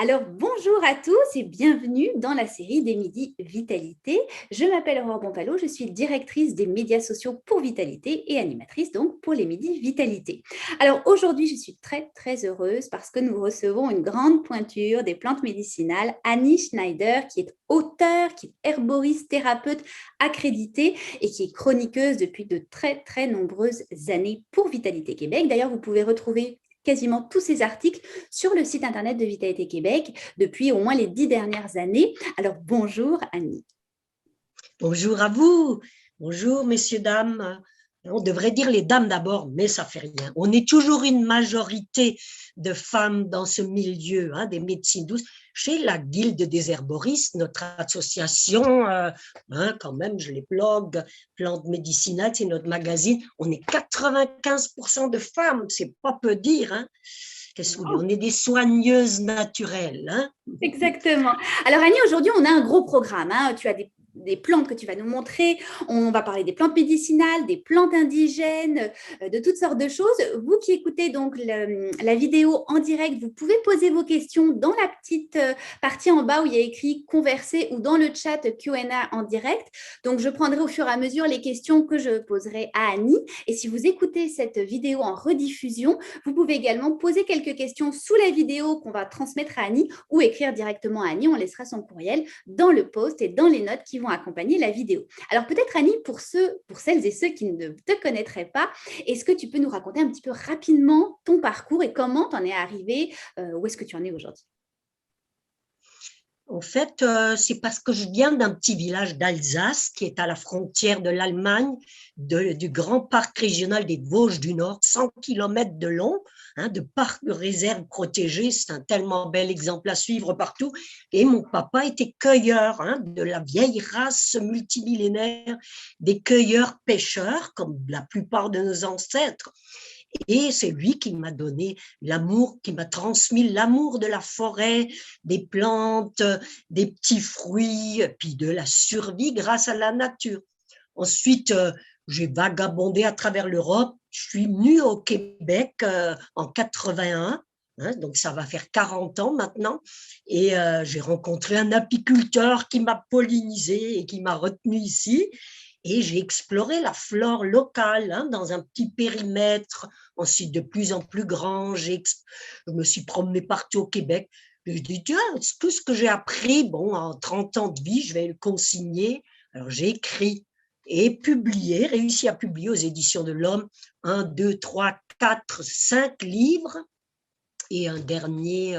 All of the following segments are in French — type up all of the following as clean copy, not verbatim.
Alors, bonjour à tous et bienvenue dans la série des Midis Vitalité. Je m'appelle Aurore Bonpalo, je suis directrice des médias sociaux pour Vitalité et animatrice donc pour les Midis Vitalité. Alors aujourd'hui, je suis très heureuse parce que nous recevons une grande pointure des plantes médicinales, Annie Schneider, qui est auteure, qui est herboriste, thérapeute accréditée et qui est chroniqueuse depuis de très nombreuses années pour Vitalité Québec. D'ailleurs, vous pouvez retrouver quasiment tous ces articles sur le site internet de Vitalité Québec depuis au moins les 10 dernières années. Alors bonjour Annie. Bonjour à vous, bonjour messieurs, dames. On devrait dire les dames d'abord, mais ça fait rien. On est toujours une majorité de femmes dans ce milieu des médecines douces. Chez la Guilde des herboristes, notre association, quand même, je les blogue, Plantes médicinales, c'est notre magazine, on est 95% de femmes, c'est pas peu dire. Qu'est-ce que vous voulez, on est des soigneuses naturelles. Exactement. Alors Annie, aujourd'hui, on a un gros programme. Tu as des plantes que tu vas nous montrer. On va parler des plantes médicinales, des plantes indigènes, de toutes sortes de choses. Vous qui écoutez donc la vidéo en direct, vous pouvez poser vos questions dans la petite partie en bas où il y a écrit converser ou dans le chat Q&A en direct. Donc, je prendrai au fur et à mesure les questions que je poserai à Annie. Et si vous écoutez cette vidéo en rediffusion, vous pouvez également poser quelques questions sous la vidéo qu'on va transmettre à Annie ou écrire directement à Annie. On laissera son courriel dans le post et dans les notes qui vont accompagner la vidéo. Alors peut-être Annie, pour celles et ceux qui ne te connaîtraient pas, est-ce que tu peux nous raconter un petit peu rapidement ton parcours et comment tu en es arrivé, où est-ce que tu en es aujourd'hui? En fait, c'est parce que je viens d'un petit village d'Alsace qui est à la frontière de l'Allemagne, du grand parc régional des Vosges du Nord, 100 kilomètres de long, de parc de réserve protégé. C'est un tellement bel exemple à suivre partout. Et mon papa était cueilleur, de la vieille race multimillénaire des cueilleurs-pêcheurs, comme la plupart de nos ancêtres. Et c'est lui qui m'a donné l'amour, qui m'a transmis l'amour de la forêt, des plantes, des petits fruits, puis de la survie grâce à la nature. Ensuite, j'ai vagabondé à travers l'Europe. Je suis venue au Québec en 81. Donc ça va faire 40 ans maintenant, et j'ai rencontré un apiculteur qui m'a pollinisé et qui m'a retenu ici. Et j'ai exploré la flore locale dans un petit périmètre, ensuite de plus en plus grand. Je me suis promenée partout au Québec. Je dis, tiens, tout ce que j'ai appris, en 30 ans de vie, je vais le consigner. Alors j'ai écrit et publié, réussi à publier aux éditions de l'Homme 1, 2, 3, 4, 5 livres et un dernier,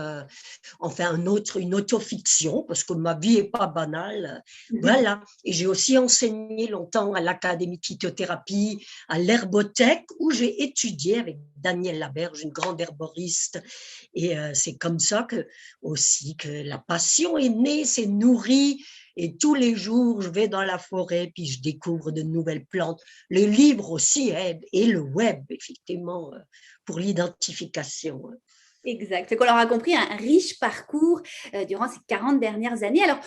une autofiction, parce que ma vie n'est pas banale. Voilà. Et j'ai aussi enseigné longtemps à l'Académie de phytothérapie, à l'herbothèque, où j'ai étudié avec Danielle Laberge, une grande herboriste. Et c'est comme ça aussi que la passion est née, s'est nourrie. Et tous les jours, je vais dans la forêt, puis je découvre de nouvelles plantes. Le livre aussi aide, et le web, effectivement, pour l'identification. Exact. Fait qu'on leur a compris un riche parcours durant ces 40 dernières années. Alors,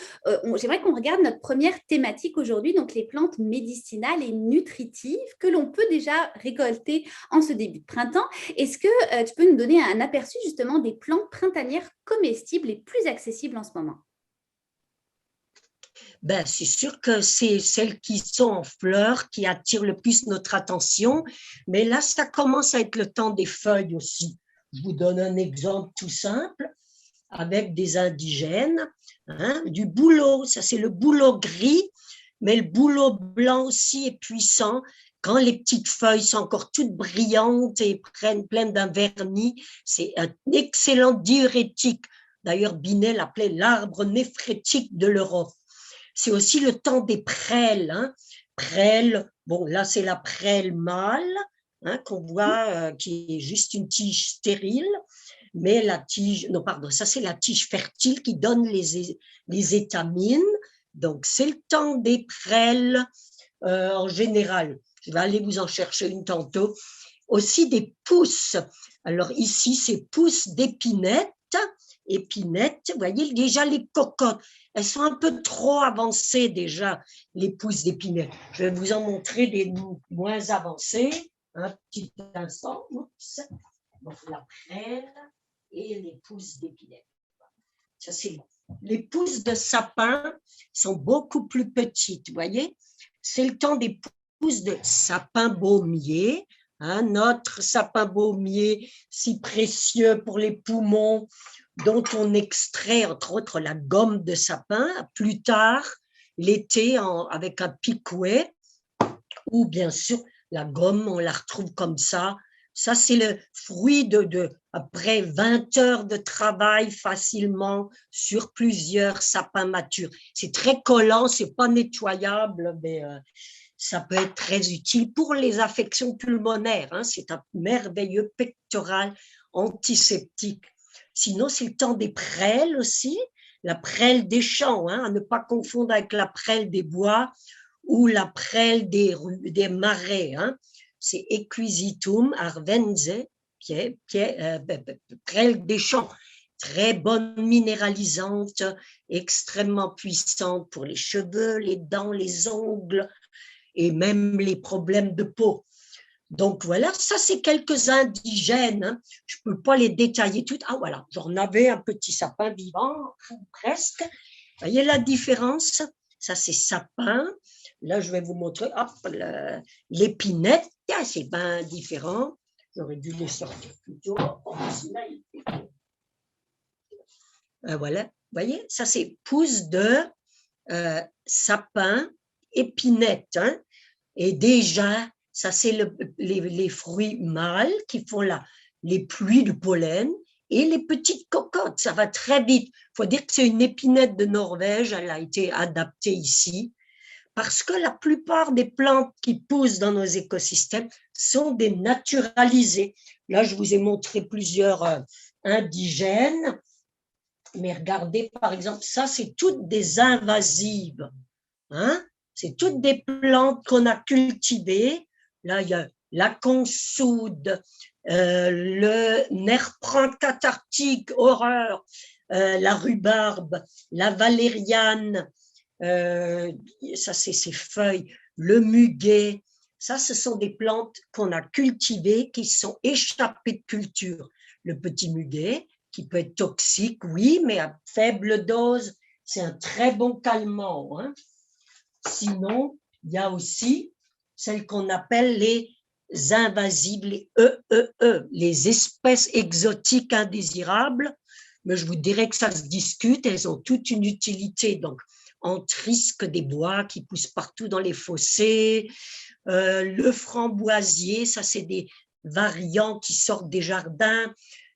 j'aimerais qu'on regarde notre première thématique aujourd'hui, donc les plantes médicinales et nutritives que l'on peut déjà récolter en ce début de printemps. Est-ce que tu peux nous donner un aperçu justement des plantes printanières comestibles les plus accessibles en ce moment? C'est sûr que c'est celles qui sont en fleurs qui attirent le plus notre attention, mais là, ça commence à être le temps des feuilles aussi. Je vous donne un exemple tout simple avec des indigènes, du bouleau, ça c'est le bouleau gris, mais le bouleau blanc aussi est puissant. Quand les petites feuilles sont encore toutes brillantes et pleines d'un vernis, c'est un excellent diurétique. D'ailleurs, Binet l'appelait l'arbre néphrétique de l'Europe. C'est aussi le temps des prêles. Prêle, là c'est la prêle mâle qu'on voit qui est juste une tige stérile, mais la tige, non pardon, ça c'est la tige fertile qui donne les étamines. Donc c'est le temps des prêles en général. Je vais aller vous en chercher une tantôt. Aussi des pousses. Alors ici c'est pousses d'épinettes. Épinettes, vous voyez déjà les cocottes, elles sont un peu trop avancées déjà, les pousses d'épinettes. Je vais vous en montrer des moins avancées. Un petit instant. Oups. Donc la prêle et les pousses d'épinettes. Ça, c'est les pousses de sapin sont beaucoup plus petites, vous voyez. C'est le temps des pousses de sapin baumier, hein, notre sapin baumier si précieux pour les poumons, dont on extrait entre autres la gomme de sapin plus tard l'été avec un picouet, ou bien sûr la gomme, on la retrouve comme ça. Ça, c'est le fruit après 20 heures de travail facilement sur plusieurs sapins matures. C'est très collant, c'est pas nettoyable, mais ça peut être très utile pour les affections pulmonaires. Hein. C'est un merveilleux pectoral antiseptique. Sinon, c'est le temps des prêles aussi, la prêle des champs, hein, à ne pas confondre avec la prêle des bois ou la prêle des marais. Hein. C'est Equisitum arvense, prêle des champs, très bonne minéralisante, extrêmement puissante pour les cheveux, les dents, les ongles et même les problèmes de peau. Donc voilà, ça c'est quelques indigènes, hein. Je ne peux pas les détailler toutes. Ah voilà, j'en avais un petit sapin vivant, presque. Vous voyez la différence? Ça c'est sapin. Là je vais vous montrer, hop, l'épinette, c'est bien différent. J'aurais dû les sortir plus tôt. Voilà, vous voyez, ça c'est pousse de sapin, épinette, hein. Et déjà, ça, c'est les fruits mâles qui font les pluies de pollen et les petites cocottes. Ça va très vite. Il faut dire que c'est une épinette de Norvège. Elle a été adaptée ici parce que la plupart des plantes qui poussent dans nos écosystèmes sont des naturalisées. Là, je vous ai montré plusieurs indigènes. Mais regardez, par exemple, ça, c'est toutes des invasives. Hein? C'est toutes des plantes qu'on a cultivées. Là, il y a la consoude, le nerf cathartique, horreur, la rhubarbe, la valériane, ça c'est ses feuilles, le muguet. Ça, ce sont des plantes qu'on a cultivées qui sont échappées de culture. Le petit muguet, qui peut être toxique, oui, mais à faible dose, c'est un très bon calmant. Hein. Sinon, il y a aussi celles qu'on appelle les invasives, les EEE, les espèces exotiques indésirables. Mais je vous dirais que ça se discute, elles ont toute une utilité. Donc, entrisque des bois qui poussent partout dans les fossés, le framboisier, ça c'est des variants qui sortent des jardins.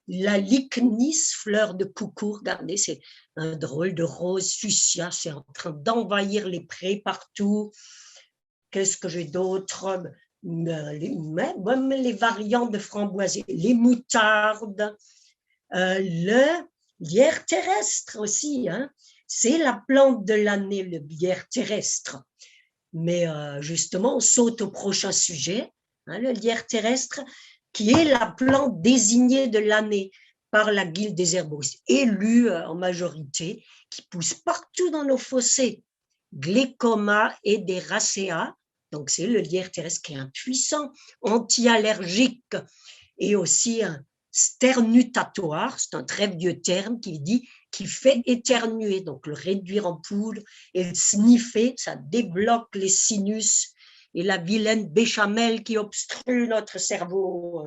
La lychnis, fleur de coucou, regardez, c'est un drôle de rose fuchsia, c'est en train d'envahir les prés partout. Qu'est-ce que j'ai d'autre? Même les variantes de framboisier, les moutardes, le lierre terrestre aussi, hein. C'est la plante de l'année, le lierre terrestre. Mais justement, on saute au prochain sujet, hein, le lierre terrestre, qui est la plante désignée de l'année par la Guilde des herboristes, élue en majorité, qui pousse partout dans nos fossés, Glécoma et des racea. Donc c'est le lierre terrestre qui est un puissant anti-allergique et aussi un sternutatoire, c'est un très vieux terme qui dit qui fait éternuer, donc le réduire en poudre et le sniffer, ça débloque les sinus et la vilaine béchamel qui obstrue notre cerveau.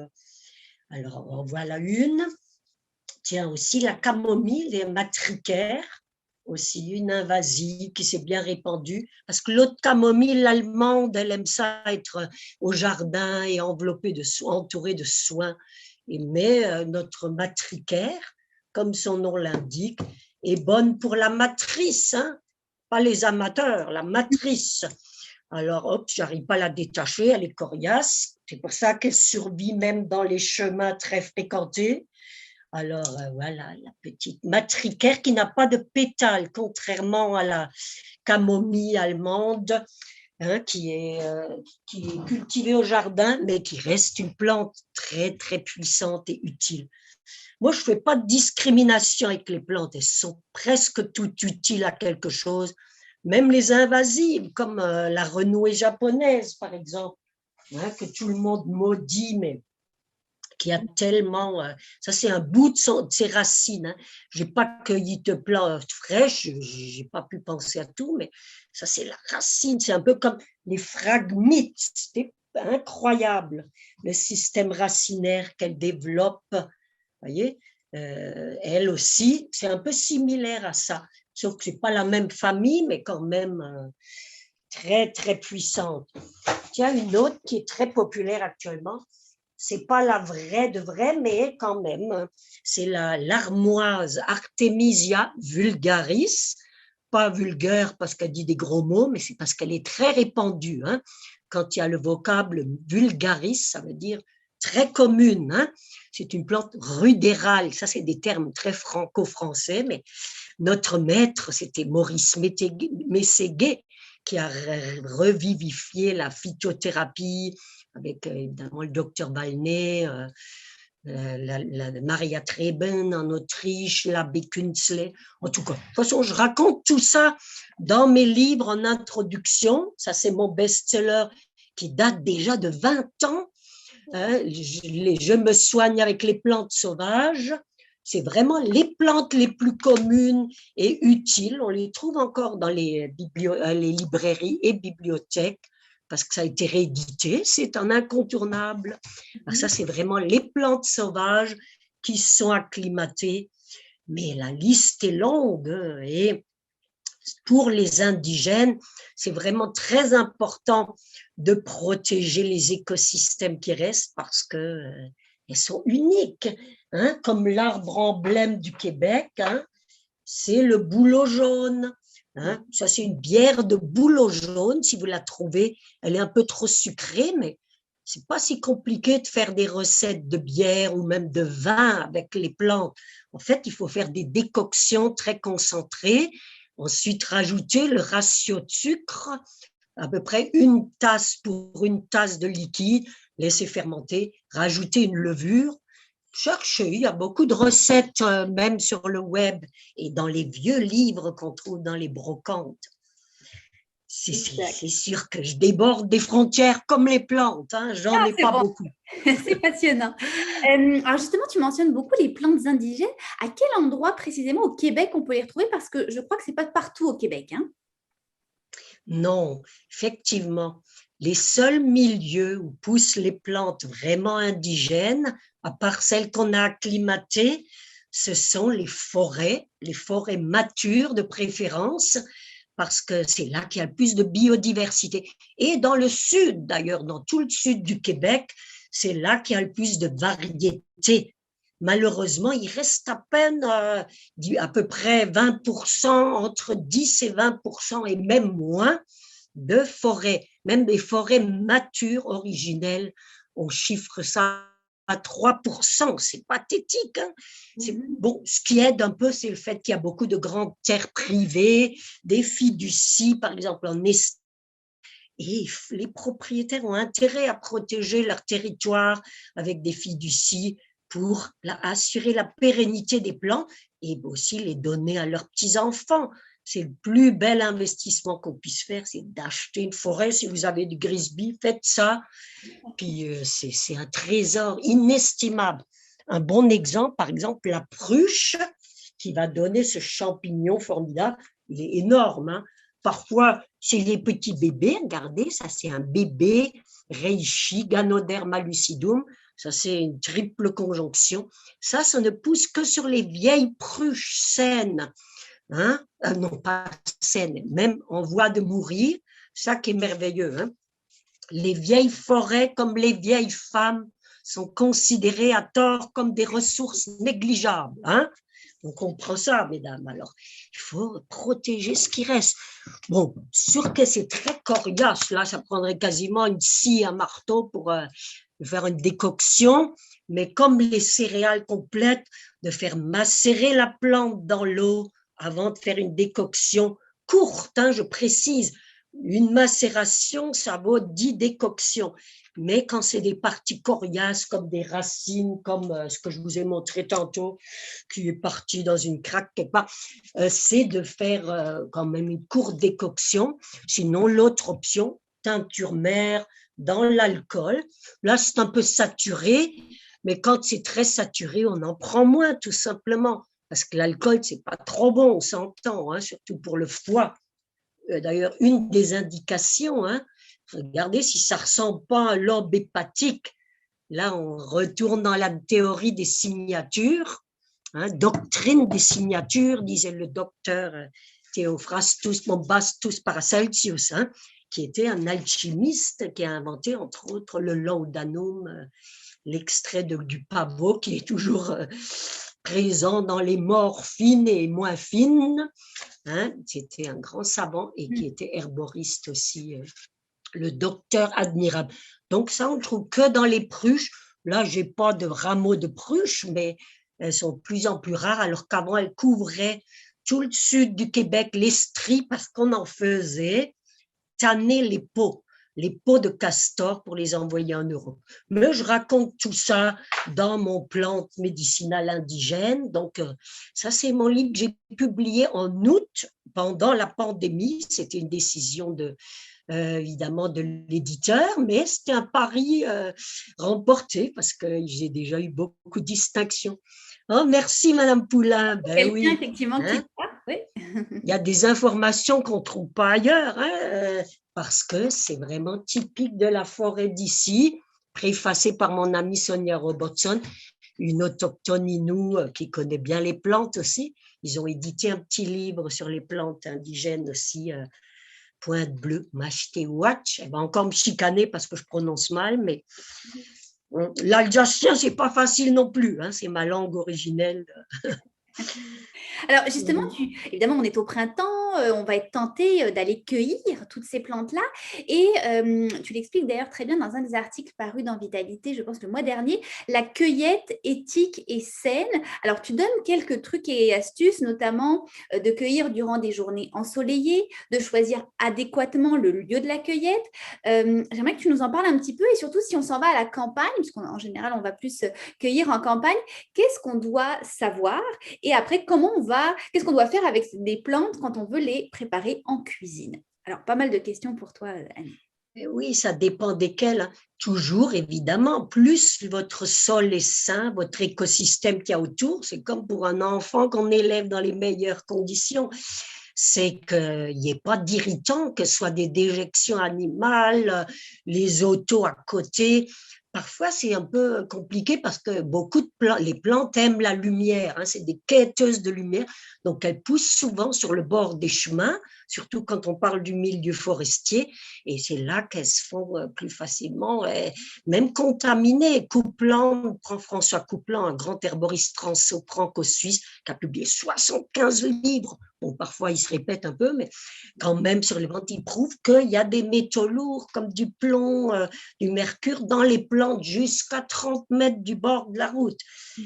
Alors, en voilà une. Tiens, aussi la camomille, les matricaires, aussi une invasive qui s'est bien répandue, parce que l'autre camomille, l'allemande, elle aime ça être au jardin et enveloppée entourée de soins. Mais notre matricaire, comme son nom l'indique, est bonne pour la matrice, hein, pas les amateurs, la matrice. Alors, hop, j'arrive pas à la détacher, elle est coriace. C'est pour ça qu'elle survit même dans les chemins très fréquentés. Alors, voilà, la petite matricaire qui n'a pas de pétales, contrairement à la camomille allemande, hein, qui est cultivée au jardin, mais qui reste une plante très, très puissante et utile. Moi, je ne fais pas de discrimination avec les plantes, elles sont presque toutes utiles à quelque chose. Même les invasives, comme la renouée japonaise, par exemple, hein, que tout le monde maudit, mais qui a tellement… ça, c'est un bout de ses racines. Hein. Je n'ai pas cueilli de plantes fraîches, je n'ai pas pu penser à tout, mais ça, c'est la racine. C'est un peu comme les phragmites. C'était incroyable, le système racinaire qu'elle développe. Vous voyez, elle aussi, c'est un peu similaire à ça. Sauf que ce n'est pas la même famille, mais quand même très, très puissante. Il y a une autre qui est très populaire actuellement. C'est pas la vraie de vraie, mais quand même, c'est l'armoise Artemisia vulgaris. Pas vulgaire parce qu'elle dit des gros mots, mais c'est parce qu'elle est très répandue. Hein. Quand il y a le vocable vulgaris, ça veut dire très commune. Hein. C'est une plante rudérale. Ça, c'est des termes très franco-français, mais notre maître, c'était Maurice Mességuet, qui a revivifié la phytothérapie avec évidemment le docteur Balnet, la Maria Treben en Autriche, l'abbé Künzle. En tout cas, de toute façon, je raconte tout ça dans mes livres en introduction. Ça, c'est mon best-seller qui date déjà de 20 ans. Je me soigne avec les plantes sauvages. C'est vraiment les plantes les plus communes et utiles. On les trouve encore dans les librairies et bibliothèques parce que ça a été réédité. C'est un incontournable. Alors ça, c'est vraiment les plantes sauvages qui sont acclimatées. Mais la liste est longue. Et pour les indigènes, c'est vraiment très important de protéger les écosystèmes qui restent parce qu'elles sont uniques. Hein, comme l'arbre emblème du Québec, hein, c'est le bouleau jaune. Hein. Ça, c'est une bière de bouleau jaune. Si vous la trouvez, elle est un peu trop sucrée, mais c'est pas si compliqué de faire des recettes de bière ou même de vin avec les plantes. En fait, il faut faire des décoctions très concentrées. Ensuite, rajouter le ratio de sucre, à peu près 1 tasse pour 1 tasse de liquide, laisser fermenter, rajouter une levure. Cherchez, il y a beaucoup de recettes, même sur le web et dans les vieux livres qu'on trouve dans les brocantes. C'est sûr que je déborde des frontières comme les plantes, hein, j'en ai pas beaucoup. C'est passionnant. Alors justement, tu mentionnes beaucoup les plantes indigènes. À quel endroit précisément au Québec on peut les retrouver? Parce que je crois que ce n'est pas partout au Québec. Hein? Non, effectivement. Les seuls milieux où poussent les plantes vraiment indigènes, à part celles qu'on a acclimatées, ce sont les forêts matures de préférence, parce que c'est là qu'il y a le plus de biodiversité. Et dans le sud, d'ailleurs, dans tout le sud du Québec, c'est là qu'il y a le plus de variétés. Malheureusement, il reste à peine à peu près 20%, entre 10 et 20% et même moins, de forêts, même des forêts matures originelles. On chiffre ça à 3%, c'est pathétique. Hein. Bon, ce qui aide un peu, c'est le fait qu'il y a beaucoup de grandes terres privées, des fiducies, par exemple en Espagne. Et les propriétaires ont intérêt à protéger leur territoire avec des fiducies pour assurer la pérennité des plants et aussi les donner à leurs petits-enfants. C'est le plus bel investissement qu'on puisse faire, c'est d'acheter une forêt. Si vous avez du Grisby, faites ça. Puis c'est un trésor inestimable. Un bon exemple, par exemple, la pruche qui va donner ce champignon formidable. Il est énorme. Hein. Parfois, c'est les petits bébés. Regardez, ça c'est un bébé Reishi, Ganoderma lucidum. Ça c'est une triple conjonction. Ça ne pousse que sur les vieilles pruches saines. Hein? Non, pas saines, même en voie de mourir. Ça qui est merveilleux. Hein? Les vieilles forêts, comme les vieilles femmes, sont considérées à tort comme des ressources négligeables. Hein? On comprend ça, mesdames. Alors, il faut protéger ce qui reste. Bon, sûr que c'est très coriace. Là, ça prendrait quasiment une scie, un marteau pour faire une décoction. Mais comme les céréales complètes, de faire macérer la plante dans l'eau avant de faire une décoction courte, hein, je précise. Une macération, ça vaut 10 décoctions. Mais quand c'est des parties coriaces, comme des racines, comme ce que je vous ai montré tantôt, qui est parti dans une craque quelque part, c'est de faire quand même une courte décoction. Sinon, l'autre option, teinture mère dans l'alcool. Là, c'est un peu saturé. Mais quand c'est très saturé, on en prend moins, tout simplement. Parce que l'alcool, c'est pas trop bon, on s'entend, hein, surtout pour le foie. D'ailleurs, une des indications, hein, regardez si ça ressemble pas à un lobe hépatique. Là, on retourne dans la théorie des signatures, hein, doctrine des signatures, disait le docteur Theophrastus Bombastus Paracelsus, hein, qui était un alchimiste qui a inventé, entre autres, le laudanum, l'extrait du pavot, qui est toujours présent dans les morts fines et moins fines. Hein, c'était un grand savant et qui était herboriste aussi, le docteur admirable. Donc ça, on ne trouve que dans les pruches. Là, j'ai pas de rameaux de pruches, mais elles sont de plus en plus rares, alors qu'avant, elles couvraient tout le sud du Québec, l'Estrie, parce qu'on en faisait tanner les peaux de castor pour les envoyer en Europe. Mais je raconte tout ça dans mon plante médicinale indigène. Donc, ça, c'est mon livre que j'ai publié en août pendant la pandémie. C'était une décision évidemment de l'éditeur, mais c'était un pari remporté parce que j'ai déjà eu beaucoup de distinctions. Oh, merci, Madame Poulain. Ben oui, effectivement, hein, oui. Il y a des informations qu'on ne trouve pas ailleurs, hein, parce que c'est vraiment typique de la forêt d'ici, préfacé par mon amie Sonia Robertson, une autochtone Innu qui connaît bien les plantes aussi. Ils ont édité un petit livre sur les plantes indigènes aussi, Pointe Bleue, Machete Watch. Elle va encore me chicaner parce que je prononce mal, mais l'alsacien, c'est pas facile non plus, hein, c'est ma langue originelle. Alors justement, évidemment, on est au printemps, on va être tenté d'aller cueillir toutes ces plantes-là. Et tu l'expliques d'ailleurs très bien dans un des articles parus dans Vitalité, je pense le mois dernier, la cueillette éthique et saine. Alors tu donnes quelques trucs et astuces, notamment de cueillir durant des journées ensoleillées, de choisir adéquatement le lieu de la cueillette. J'aimerais que tu nous en parles un petit peu, et surtout si on s'en va à la campagne, puisqu'en général, on va plus cueillir en campagne, qu'est-ce qu'on doit savoir? Et après, qu'est-ce qu'on doit faire avec des plantes quand on veut les préparer en cuisine? Alors, pas mal de questions pour toi, Annie. Oui, ça dépend desquelles. Hein. Toujours, évidemment, plus votre sol est sain, votre écosystème qu'il y a autour, c'est comme pour un enfant qu'on élève dans les meilleures conditions. C'est qu'il n'y ait pas d'irritants, que ce soit des déjections animales, les autos à côté. Parfois, c'est un peu compliqué parce que les plantes aiment la lumière, hein, c'est des quêteuses de lumière, donc elles poussent souvent sur le bord des chemins, surtout quand on parle du milieu forestier, et c'est là qu'elles se font plus facilement, même contaminées. Coupland, François Coupland, un grand herboriste franco-suisse, qui a publié 75 livres. Bon, parfois, il se répète un peu, mais quand même, sur les plantes, il prouve qu'il y a des métaux lourds comme du plomb, du mercure dans les plantes jusqu'à 30 mètres du bord de la route.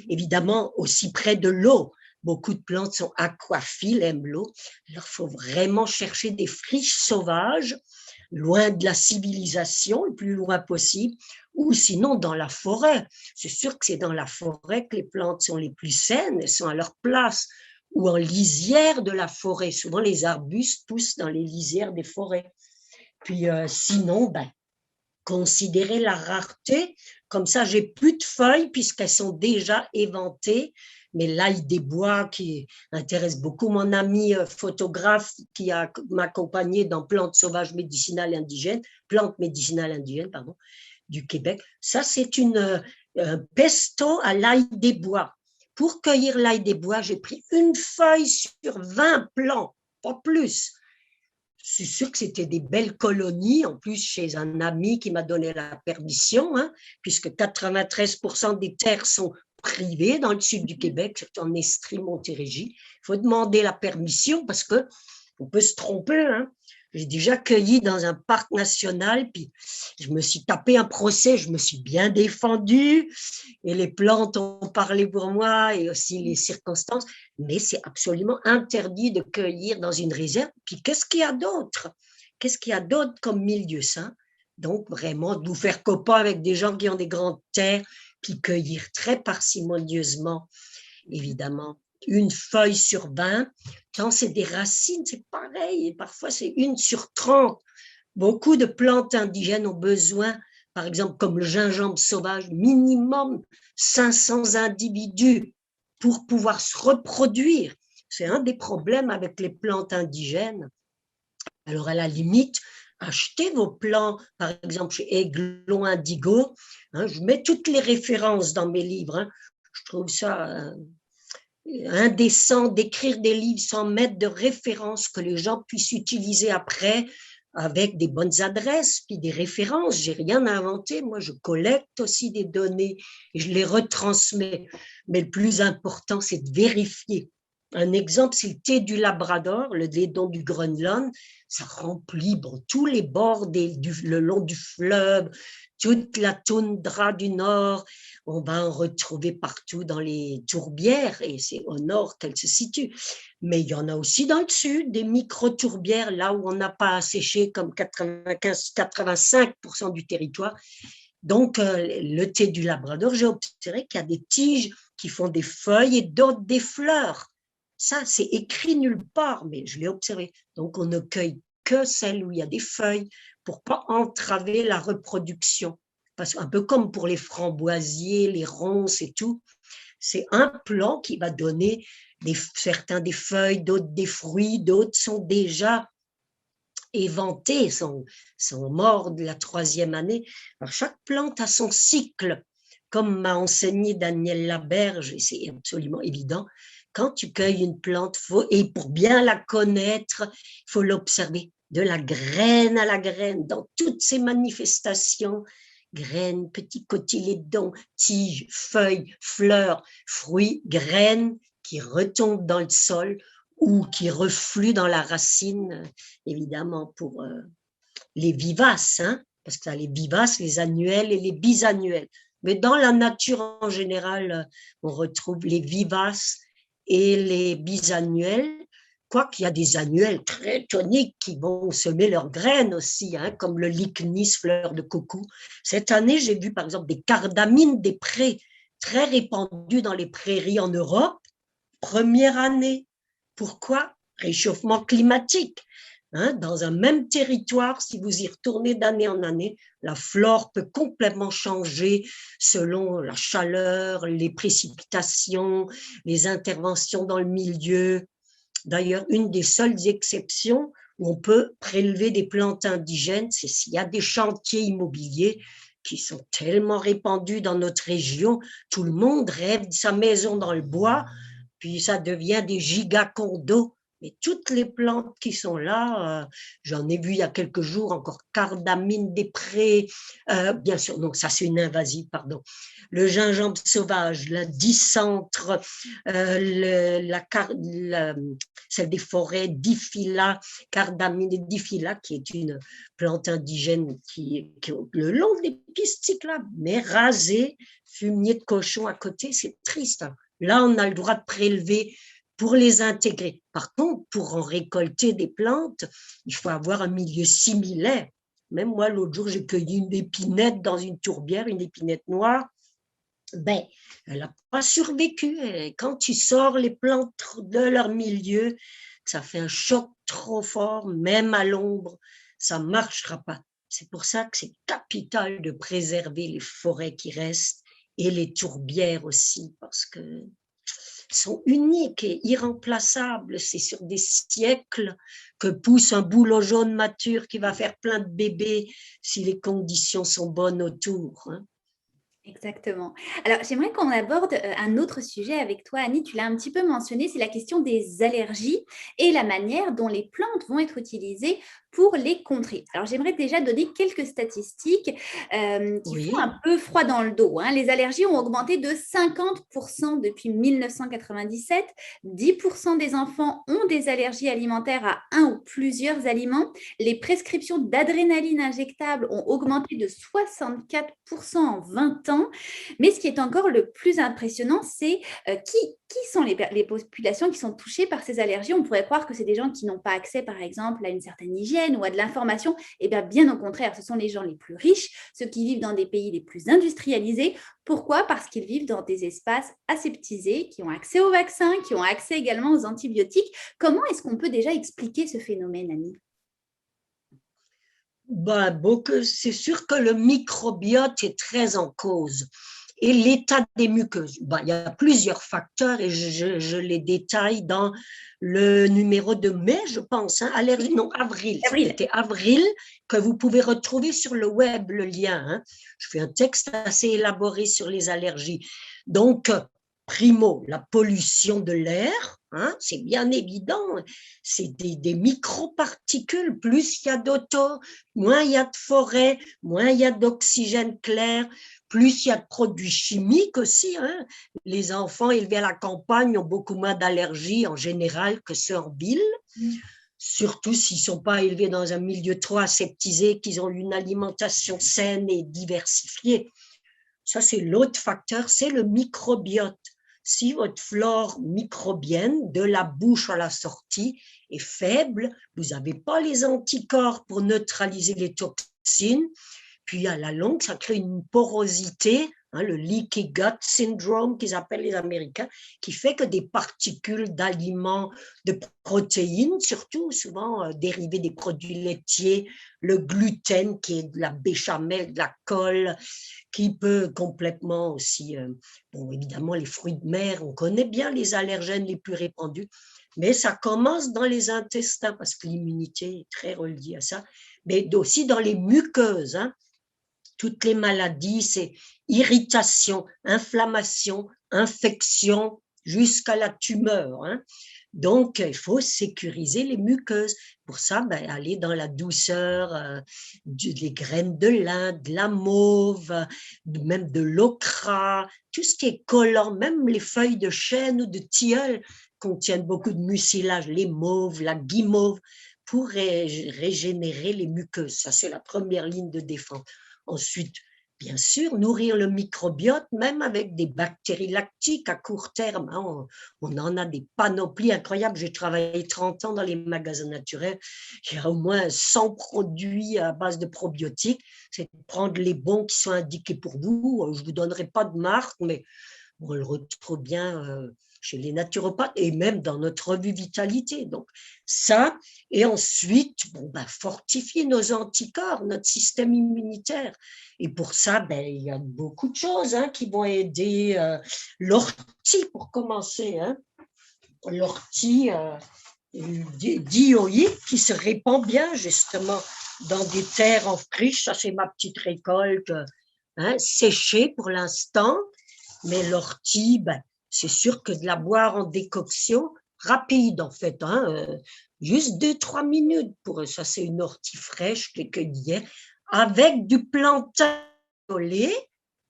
Évidemment, aussi près de l'eau. Beaucoup de plantes sont aquaphiles, aiment l'eau. Alors, il faut vraiment chercher des friches sauvages, loin de la civilisation, le plus loin possible, ou sinon dans la forêt. C'est sûr que c'est dans la forêt que les plantes sont les plus saines, elles sont à leur place, ou en lisière de la forêt. Souvent, les arbustes poussent dans les lisières des forêts. Puis sinon, considérer la rareté. Comme ça, j'ai plus de feuilles puisqu'elles sont déjà éventées. Mais l'ail des bois qui intéresse beaucoup mon ami photographe qui m'a accompagné dans plantes sauvages médicinales indigènes, pardon, du Québec. Ça, c'est un pesto à l'ail des bois. Pour cueillir l'ail des bois, j'ai pris une feuille sur 20 plants, pas plus. Je suis sûre que c'était des belles colonies, en plus chez un ami qui m'a donné la permission, hein, puisque 93% des terres sont privées dans le sud du Québec, surtout en Estrie, Montérégie. Il faut demander la permission parce qu'on peut se tromper. Hein. J'ai déjà cueilli dans un parc national, puis je me suis tapé un procès, je me suis bien défendue, et les plantes ont parlé pour moi, et aussi les circonstances, mais c'est absolument interdit de cueillir dans une réserve. Puis qu'est-ce qu'il y a d'autre? Qu'est-ce qu'il y a d'autre comme milieu sain? Donc vraiment, de vous faire copain avec des gens qui ont des grandes terres, puis cueillir très parcimonieusement, évidemment, une feuille sur 20. Quand c'est des racines, c'est pareil. Et parfois, c'est 1 sur 30. Beaucoup de plantes indigènes ont besoin par exemple, comme le gingembre sauvage, minimum 500 individus pour pouvoir se reproduire. C'est un des problèmes avec les plantes indigènes. Alors, à la limite, achetez vos plants, par exemple chez Aiglon Indigo. Hein, je mets toutes les références dans mes livres. Hein. Je trouve ça indécent d'écrire des livres sans mettre de références que les gens puissent utiliser après avec des bonnes adresses, puis des références. J'ai rien inventé. Moi, je collecte aussi des données et je les retransmets. Mais le plus important, c'est de vérifier. Un exemple, c'est le thé du Labrador, le lédon du Groenland. Ça remplit tous les bords le long du fleuve, toute la toundra du nord. On va en retrouver partout dans les tourbières et c'est au nord qu'elle se situe. Mais il y en a aussi dans le sud, des micro-tourbières, là où on n'a pas asséché comme 85% du territoire. Donc, le thé du Labrador, j'ai observé qu'il y a des tiges qui font des feuilles et d'autres des fleurs. Ça, c'est écrit nulle part, mais je l'ai observé. Donc, on ne cueille que celles où il y a des feuilles pour ne pas entraver la reproduction. Parce qu'un peu comme pour les framboisiers, les ronces et tout, c'est un plant qui va donner certains des feuilles, d'autres des fruits, d'autres sont déjà éventés, sont morts de la 3e année. Alors, chaque plante a son cycle, comme m'a enseigné Daniel Laberge, et c'est absolument évident. Quand tu cueilles une plante, et pour bien la connaître, il faut l'observer de la graine à la graine, dans toutes ses manifestations, graines, petits cotylédons, tiges, feuilles, fleurs, fruits, graines qui retombent dans le sol ou qui refluent dans la racine, évidemment pour les vivaces, hein, parce que tu as les vivaces, les annuels et les bisannuels. Mais dans la nature en général, on retrouve les vivaces et les bisannuels, quoiqu'il y a des annuels très toniques qui vont semer leurs graines aussi, hein, comme le lychnis, fleur de coucou. Cette année, j'ai vu par exemple des cardamines des prés très répandues dans les prairies en Europe. Première année. Pourquoi? Réchauffement climatique. Hein, dans un même territoire, si vous y retournez d'année en année, la flore peut complètement changer selon la chaleur, les précipitations, les interventions dans le milieu. D'ailleurs, une des seules exceptions où on peut prélever des plantes indigènes, c'est s'il y a des chantiers immobiliers qui sont tellement répandus dans notre région, tout le monde rêve de sa maison dans le bois, puis ça devient des gigacondos. Mais toutes les plantes qui sont là, j'en ai vu il y a quelques jours encore cardamine des prés, bien sûr, donc ça c'est une invasive, pardon. Le gingembre sauvage, la dicentre, celle des forêts, Diphylla, cardamine et Diphylla, qui est une plante indigène qui est le long des pistes cyclables, mais rasée, fumier de cochon à côté, c'est triste. Hein. Là, on a le droit de prélever pour les intégrer. Par contre, pour en récolter des plantes, il faut avoir un milieu similaire. Même moi, l'autre jour, j'ai cueilli une épinette dans une tourbière, une épinette noire. Ben, elle n'a pas survécu. Et quand tu sors les plantes de leur milieu, ça fait un choc trop fort, même à l'ombre, ça ne marchera pas. C'est pour ça que c'est capital de préserver les forêts qui restent et les tourbières aussi, parce que sont uniques et irremplaçables. C'est sur des siècles que pousse un bouleau jaune mature qui va faire plein de bébés si les conditions sont bonnes autour. Hein. Exactement. Alors, j'aimerais qu'on aborde un autre sujet avec toi, Annie. Tu l'as un petit peu mentionné, c'est la question des allergies et la manière dont les plantes vont être utilisées pour les contrer. Alors, j'aimerais déjà donner quelques statistiques qui font un peu froid dans le dos. Hein. Les allergies ont augmenté de 50% depuis 1997. 10% des enfants ont des allergies alimentaires à un ou plusieurs aliments. Les prescriptions d'adrénaline injectable ont augmenté de 64% en 20 ans. Mais ce qui est encore le plus impressionnant, c'est qui sont les populations qui sont touchées par ces allergies. On pourrait croire que c'est des gens qui n'ont pas accès, par exemple, à une certaine hygiène ou à de l'information. Eh bien au contraire, ce sont les gens les plus riches, ceux qui vivent dans des pays les plus industrialisés. Pourquoi? Parce qu'ils vivent dans des espaces aseptisés, qui ont accès aux vaccins, qui ont accès également aux antibiotiques. Comment est-ce qu'on peut déjà expliquer ce phénomène, Annie? C'est sûr que le microbiote est très en cause. Et l'état des muqueuses. Il y a plusieurs facteurs et je les détaille dans le numéro de mai, je pense, hein, avril. C'était avril que vous pouvez retrouver sur le web, le lien. Hein. Je fais un texte assez élaboré sur les allergies. Donc, primo, la pollution de l'air, hein, c'est bien évident, c'est des microparticules. Plus il y a d'auto, moins il y a de forêt, moins il y a d'oxygène clair, plus il y a de produits chimiques aussi. Hein. Les enfants élevés à la campagne ont beaucoup moins d'allergies en général que ceux en ville. Surtout s'ils ne sont pas élevés dans un milieu trop aseptisé, qu'ils ont une alimentation saine et diversifiée. Ça, c'est l'autre facteur, c'est le microbiote. Si votre flore microbienne de la bouche à la sortie est faible, vous n'avez pas les anticorps pour neutraliser les toxines, puis à la longue, ça crée une porosité, hein, le leaky gut syndrome qu'ils appellent les Américains, qui fait que des particules d'aliments, de protéines, surtout souvent dérivées des produits laitiers, le gluten qui est de la béchamel, de la colle, qui peut complètement aussi, évidemment les fruits de mer, on connaît bien les allergènes les plus répandus, mais ça commence dans les intestins parce que l'immunité est très reliée à ça, mais aussi dans les muqueuses, hein. Toutes les maladies, c'est irritation, inflammation, infection, jusqu'à la tumeur. Hein. Donc, il faut sécuriser les muqueuses. Pour ça, aller dans la douceur des graines de lin, de la mauve, même de l'ocra, tout ce qui est collant, même les feuilles de chêne ou de tilleul contiennent beaucoup de mucilage, les mauves, la guimauve, pour régénérer les muqueuses. Ça, c'est la première ligne de défense. Ensuite, bien sûr, nourrir le microbiote, même avec des bactéries lactiques à court terme. Hein, on en a des panoplies incroyables. J'ai travaillé 30 ans dans les magasins naturels. J'ai au moins 100 produits à base de probiotiques. C'est de prendre les bons qui sont indiqués pour vous. Je ne vous donnerai pas de marque, mais on le retrouve bien chez les naturopathes et même dans notre revue Vitalité. Donc, ça, et ensuite, fortifier nos anticorps, notre système immunitaire. Et pour ça, il y a beaucoup de choses qui vont aider. L'ortie, pour commencer. Hein. L'ortie dioïque qui se répand bien, justement, dans des terres en friche. Ça, c'est ma petite récolte séchée pour l'instant. Mais l'ortie, c'est sûr que de la boire en décoction, rapide en fait, juste 2-3 minutes pour ça, c'est une ortie fraîche que cueillir avec du plantain isolé,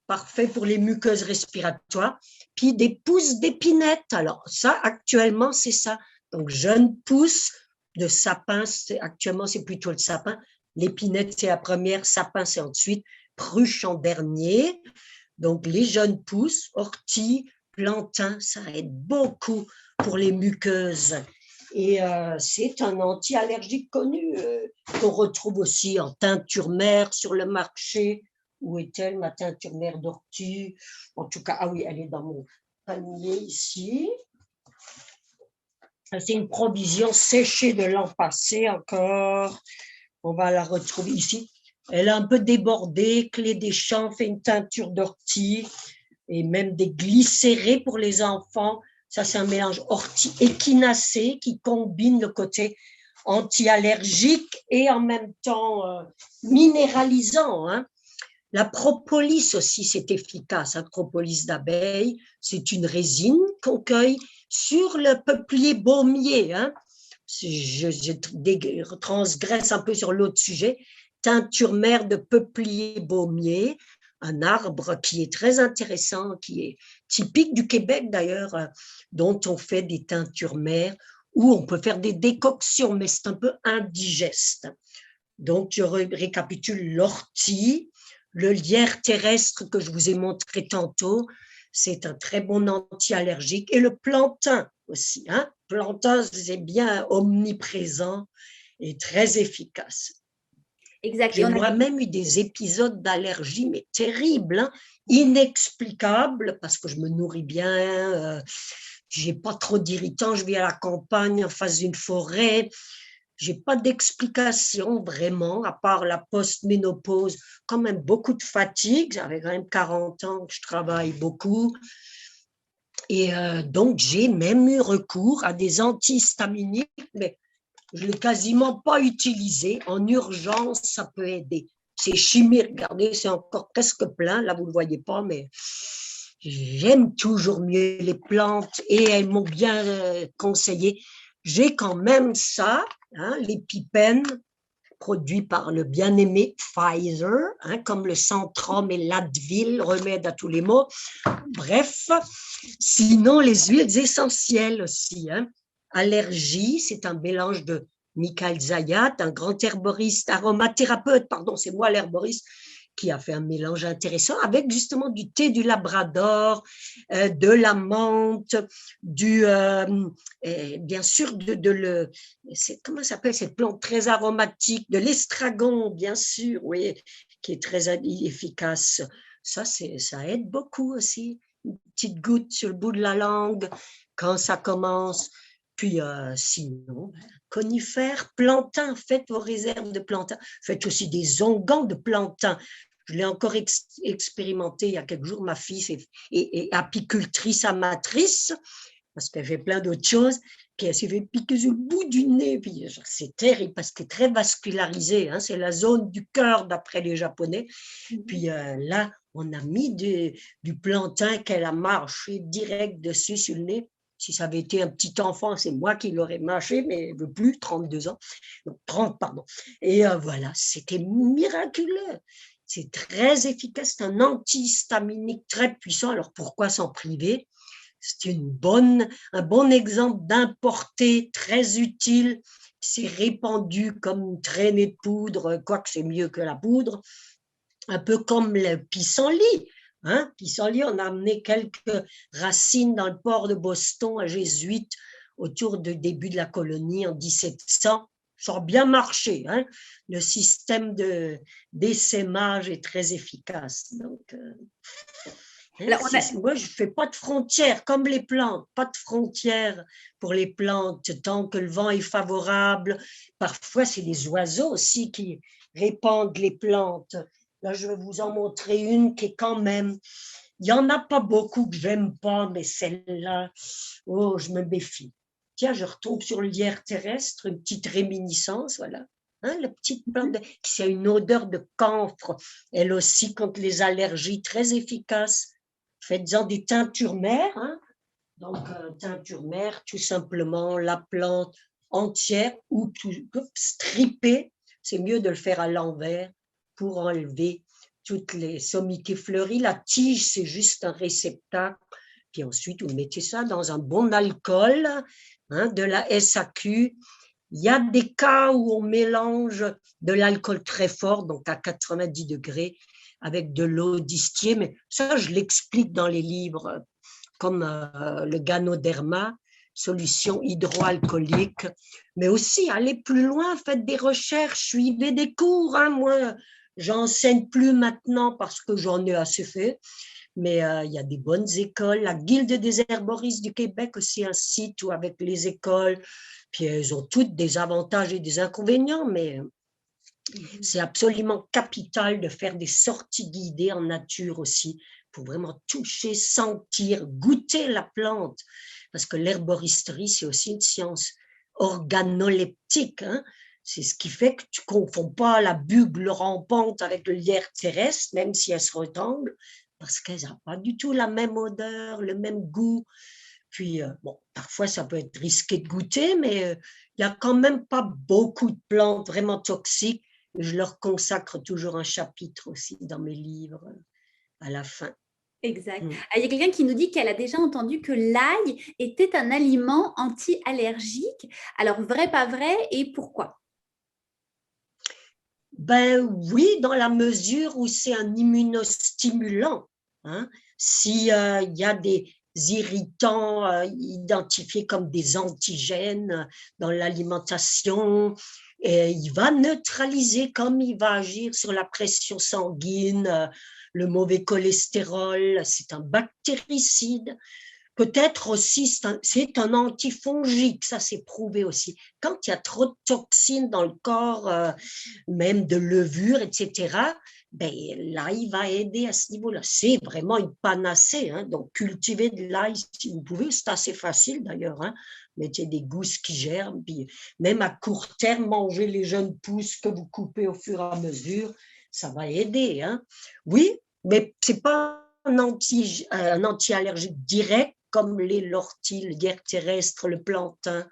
parfait pour les muqueuses respiratoires, puis des pousses d'épinette. Alors ça, actuellement, c'est ça. Donc, jeunes pousses de sapin, actuellement, c'est plutôt le sapin. L'épinette, c'est la première, sapin, c'est ensuite, pruche en dernier. Donc, les jeunes pousses, ortie, plantain, ça aide beaucoup pour les muqueuses. Et c'est un anti-allergique connu qu'on retrouve aussi en teinture mère sur le marché. Où est-elle, ma teinture mère d'ortie? En tout cas, ah oui, elle est dans mon panier ici. C'est une provision séchée de l'an passé encore. On va la retrouver ici. Elle est un peu débordée. Clé des champs fait une teinture d'ortie et même des glycérés pour les enfants. Ça, c'est un mélange ortie-échinacée qui combine le côté anti-allergique et en même temps minéralisant. Hein. La propolis aussi, c'est efficace. La propolis d'abeille, c'est une résine qu'on cueille sur le peuplier baumier. Hein. Je transgresse un peu sur l'autre sujet. Teinture mère de peuplier baumier, un arbre qui est très intéressant, qui est typique du Québec d'ailleurs, dont on fait des teintures mères, où on peut faire des décoctions, mais c'est un peu indigeste. Donc, je récapitule l'ortie, le lierre terrestre que je vous ai montré tantôt, c'est un très bon anti-allergique, et le plantain aussi. Hein. Plantain, c'est bien omniprésent et très efficace. Exact. J'ai moi-même eu des épisodes d'allergie, mais terribles, inexplicables, parce que je me nourris bien, je n'ai pas trop d'irritants, je vis à la campagne en face d'une forêt, J'ai pas d'explication vraiment, à part la post-ménopause, quand même beaucoup de fatigue. J'avais quand même 40 ans que je travaille beaucoup. Et donc, j'ai même eu recours à des antihistaminiques, mais je ne l'ai quasiment pas utilisé. En urgence, ça peut aider. C'est chimique, regardez, c'est encore presque plein. Là, vous ne le voyez pas, mais j'aime toujours mieux les plantes et elles m'ont bien conseillé. J'ai quand même ça, hein, l'épipène, produit par le bien-aimé Pfizer, hein, comme le Centrum et l'Advil, remède à tous les maux. Bref, sinon les huiles essentielles aussi. Hein. Allergie, c'est un mélange de Michael Zayat, un grand herboriste, aromathérapeute, pardon, c'est moi l'herboriste, qui a fait un mélange intéressant avec justement du thé du Labrador, de la menthe, bien sûr comment s'appelle cette plante très aromatique, de l'estragon, bien sûr, oui, qui est très efficace. Ça aide beaucoup aussi. Une petite goutte sur le bout de la langue quand ça commence. Puis sinon, conifères, plantains, faites vos réserves de plantains. Faites aussi des onguents de plantains. Je l'ai encore expérimenté il y a quelques jours. Ma fille est apicultrice amatrice parce qu'elle fait plein d'autres choses. Puis elle s'est fait piquer sur le bout du nez. Puis c'est terrible parce que c'est très vascularisé. Hein, c'est la zone du cœur d'après les Japonais. Puis là, on a mis du plantain qu'elle a marché direct dessus sur le nez. Si ça avait été un petit enfant, c'est moi qui l'aurais mâché, mais elle ne veut plus, 32 ans. Donc 30, pardon. Et voilà, c'était miraculeux. C'est très efficace, c'est un antihistaminique très puissant. Alors pourquoi s'en priver? C'est un bon exemple d'importé très utile. C'est répandu comme une traînée de poudre, quoique c'est mieux que la poudre. Un peu comme le pissenlit. Hein? Pissenlit, on a amené quelques racines dans le port de Boston à jésuite autour du début de la colonie en 1700. Ça a bien marché. Hein? Le système d'essaimage est très efficace. Donc, alors, moi, je ne fais pas de frontières, comme les plantes, pas de frontières pour les plantes tant que le vent est favorable. Parfois, c'est les oiseaux aussi qui répandent les plantes. Là, je vais vous en montrer une qui est quand même... Il n'y en a pas beaucoup que j'aime pas, mais celle-là, oh, je me méfie. Tiens, je retombe sur le lierre terrestre, une petite réminiscence, voilà. Hein, la petite plante qui a une odeur de camphre, elle aussi contre les allergies, très efficace. Faites-en des teintures mères. Hein. Donc, teinture mère, tout simplement, la plante entière ou strippée. C'est mieux de le faire à l'envers pour enlever toutes les sommités fleuries. La tige, c'est juste un réceptacle. Puis ensuite, vous mettez ça dans un bon alcool, hein, de la SAQ. Il y a des cas où on mélange de l'alcool très fort, donc à 90 degrés, avec de l'eau distillée. Mais ça, je l'explique dans les livres, comme le Ganoderma, solution hydroalcoolique. Mais aussi, allez plus loin, faites des recherches, suivez des cours. Hein. Moi, j'enseigne plus maintenant parce que j'en ai assez fait. Mais il y a des bonnes écoles. La Guilde des herboristes du Québec aussi, un site où avec les écoles, puis elles ont toutes des avantages et des inconvénients, mais c'est absolument capital de faire des sorties guidées en nature aussi, pour vraiment toucher, sentir, goûter la plante. Parce que l'herboristerie, c'est aussi une science organoleptique. Hein? C'est ce qui fait que tu ne confonds pas la bugle rampante avec le lierre terrestre, même si elles se ressemblent, parce qu'elles n'ont pas du tout la même odeur, le même goût. Puis, bon, parfois, ça peut être risqué de goûter, mais il n'y a quand même pas beaucoup de plantes vraiment toxiques. Je leur consacre toujours un chapitre aussi dans mes livres à la fin. Exact. Il y a quelqu'un qui nous dit qu'elle a déjà entendu que l'ail était un aliment anti-allergique. Alors, vrai, pas vrai, et pourquoi? Ben oui, dans la mesure où c'est un immunostimulant. Hein. S'il y a des irritants identifiés comme des antigènes dans l'alimentation, il va neutraliser comme il va agir sur la pression sanguine, le mauvais cholestérol, c'est un bactéricide. peut-être aussi, c'est un antifongique, ça c'est prouvé aussi. Quand il y a trop de toxines dans le corps, même de levure, etc., ben, l'ail va aider à ce niveau-là. C'est vraiment une panacée, hein. Donc cultiver de l'ail si vous pouvez, c'est assez facile d'ailleurs, hein. Mettez des gousses qui germent, puis même à court terme, manger les jeunes pousses que vous coupez au fur et à mesure, ça va aider, hein. Oui, mais c'est pas un anti-allergique direct comme l'ortie, le guerre terrestre, le plantain,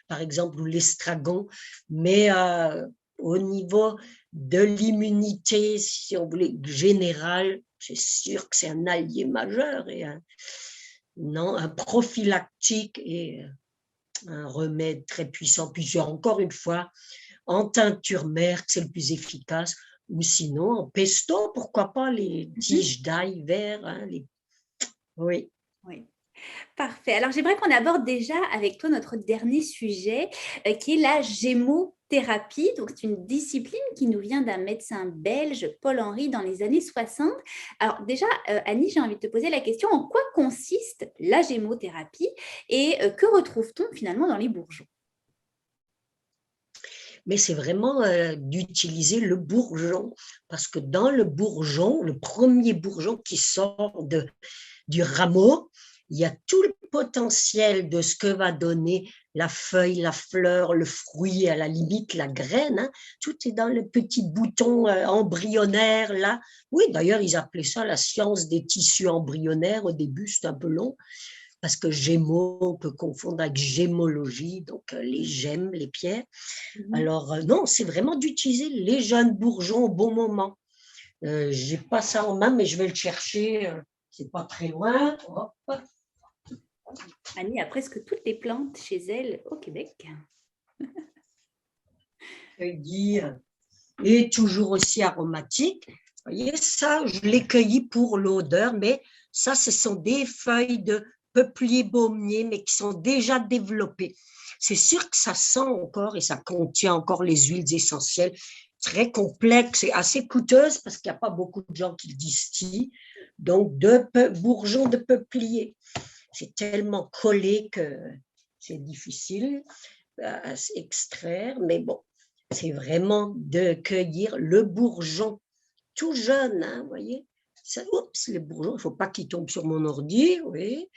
par exemple, ou l'estragon, mais au niveau de l'immunité, si on voulait, générale, c'est sûr que c'est un allié majeur et un prophylactique et un remède très puissant. Puis encore une fois, en teinture mère, c'est le plus efficace, ou sinon en pesto, pourquoi pas les tiges d'ail vert. Hein, oui. Oui. Parfait. Alors, j'aimerais qu'on aborde déjà avec toi notre dernier sujet, qui est la gémothérapie. Donc, c'est une discipline qui nous vient d'un médecin belge, Paul-Henri, dans les années 60. Alors, déjà, Annie, j'ai envie de te poser la question, en quoi consiste la gémothérapie et que retrouve-t-on finalement dans les bourgeons? Mais c'est vraiment d'utiliser le bourgeon, parce que dans le bourgeon, le premier bourgeon qui sort du rameau, il y a tout le potentiel de ce que va donner la feuille, la fleur, le fruit, à la limite la graine. Hein. Tout est dans le petit bouton embryonnaire là. Oui, d'ailleurs, ils appelaient ça la science des tissus embryonnaires. Au début, c'est un peu long, parce que gémeaux, on peut confondre avec gémologie, donc les gemmes, les pierres. Alors, non, c'est vraiment d'utiliser les jeunes bourgeons au bon moment. Je n'ai pas ça en main, mais je vais le chercher. C'est pas très loin. Hop. Annie a presque toutes les plantes chez elle au Québec. Cueilli et toujours aussi aromatique. Vous voyez, ça, je l'ai cueilli pour l'odeur, mais ça, ce sont des feuilles de peuplier baumier, mais qui sont déjà développées. C'est sûr que ça sent encore et ça contient encore les huiles essentielles, très complexes et assez coûteuses parce qu'il n'y a pas beaucoup de gens qui le distillent. Donc, bourgeons de peuplier. C'est tellement collé que c'est difficile à extraire, mais bon, c'est vraiment de cueillir le bourgeon tout jeune, hein, vous voyez. Ça, oups, les bourgeons, il ne faut pas qu'ils tombent sur mon ordi, oui.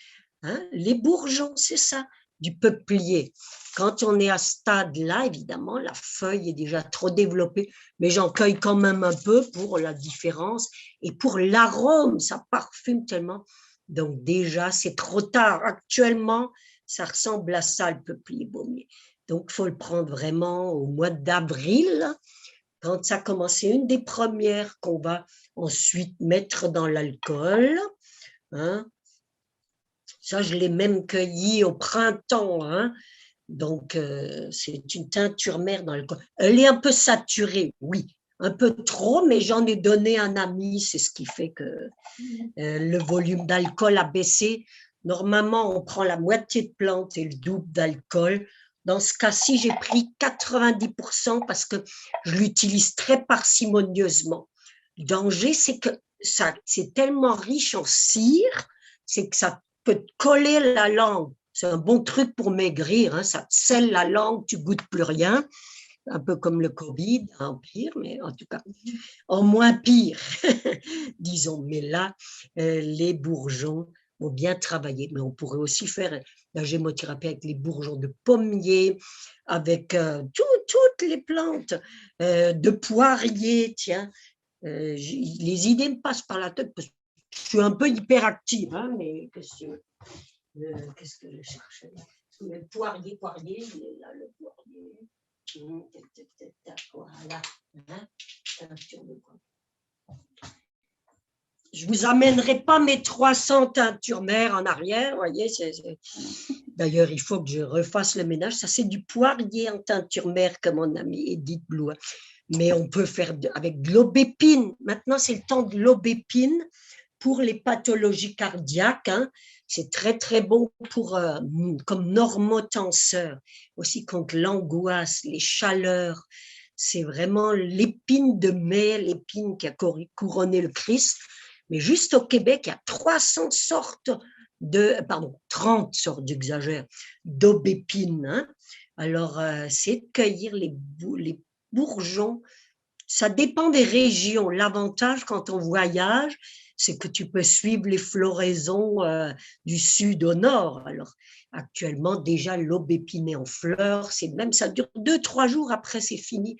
Hein, les bourgeons, c'est ça, du peuplier. Quand on est à ce stade-là, évidemment, la feuille est déjà trop développée, mais j'en cueille quand même un peu pour la différence et pour l'arôme, ça parfume tellement. Donc déjà, c'est trop tard. Actuellement, ça ressemble à ça, le peuplier baumier. Donc, il faut le prendre vraiment au mois d'avril, quand ça commence. C'est une des premières qu'on va ensuite mettre dans l'alcool. Hein. Ça, je l'ai même cueilli au printemps. Hein. Donc, c'est une teinture mère dans l'alcool. Elle est un peu saturée, oui. Un peu trop, mais j'en ai donné à un ami. C'est ce qui fait que le volume d'alcool a baissé. Normalement, on prend la moitié de plante et le double d'alcool. Dans ce cas-ci, j'ai pris 90% parce que je l'utilise très parcimonieusement. Le danger, c'est que c'est tellement riche en cire, c'est que ça peut te coller la langue. C'est un bon truc pour maigrir, hein, ça te scelle la langue, tu goûtes plus rien. Un peu comme le Covid, en pire, mais en tout cas, en moins pire, disons. Mais là, les bourgeons ont bien travaillé. Mais on pourrait aussi faire la gémothérapie avec les bourgeons de pommier, avec toutes les plantes, de poirier, tiens. Les idées me passent par la tête parce que je suis un peu hyperactive, hein, mais qu'est-ce que je cherchais là? Le poirier, il est là, le poirier. Voilà. Je vous amènerai pas mes 300 teintures mères en arrière, voyez. D'ailleurs, il faut que je refasse le ménage. Ça, c'est du poirier en teinture mère que mon amie Edith Blois. Mais on peut faire avec de l'aubépine. Maintenant, c'est le temps de l'aubépine pour les pathologies cardiaques. Hein. C'est très, très bon pour, comme normotenseur, aussi contre l'angoisse, les chaleurs. C'est vraiment l'épine de mai, l'épine qui a couronné le Christ. Mais juste au Québec, il y a 300 sortes pardon, 30 sortes, j'exagère, d'aubépines. Hein. Alors, c'est de cueillir les bourgeons. Ça dépend des régions. L'avantage quand on voyage, c'est que tu peux suivre les floraisons du sud au nord. Alors, actuellement, déjà, l'aubépine est en fleurs. Ça dure 2-3 jours, après, c'est fini.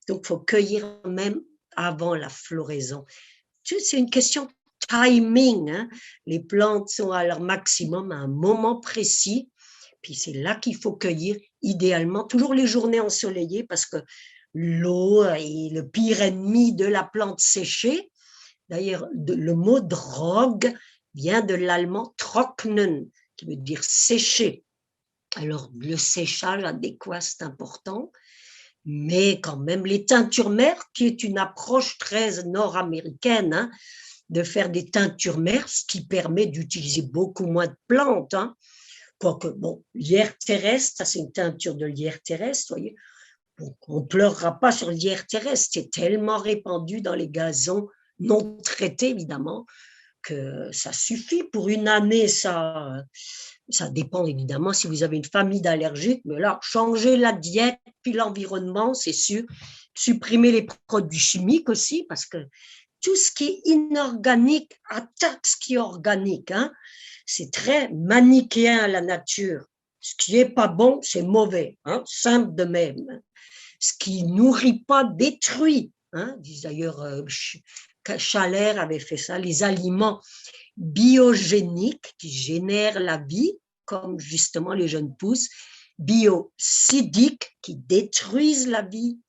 Donc, il faut cueillir même avant la floraison. C'est une question de timing. Hein. Les plantes sont à leur maximum à un moment précis. Puis c'est là qu'il faut cueillir, idéalement, toujours les journées ensoleillées, parce que l'eau est le pire ennemi de la plante séchée. D'ailleurs, le mot drogue vient de l'allemand trocknen, qui veut dire sécher. Alors, le séchage adéquat, c'est important, mais quand même, les teintures mères, qui est une approche très nord-américaine, hein, de faire des teintures mères, ce qui permet d'utiliser beaucoup moins de plantes. Hein. Quoique, bon, lierre terrestre, ça c'est une teinture de lierre terrestre, vous voyez. Donc, on ne pleurera pas sur le lierre terrestre, c'est tellement répandu dans les gazons non traités, évidemment, que ça suffit. Pour une année, ça dépend évidemment si vous avez une famille d'allergiques, mais là, changer la diète, puis l'environnement, c'est sûr. Supprimer les produits chimiques aussi, parce que tout ce qui est inorganique attaque ce qui est organique. Hein. C'est très manichéen à la nature. Ce qui n'est pas bon, c'est mauvais, hein, simple de même. Ce qui nourrit pas détruit. Hein. D'ailleurs, Chalère avait fait ça, les aliments biogéniques qui génèrent la vie, comme justement les jeunes pousses, biocidiques qui détruisent la vie,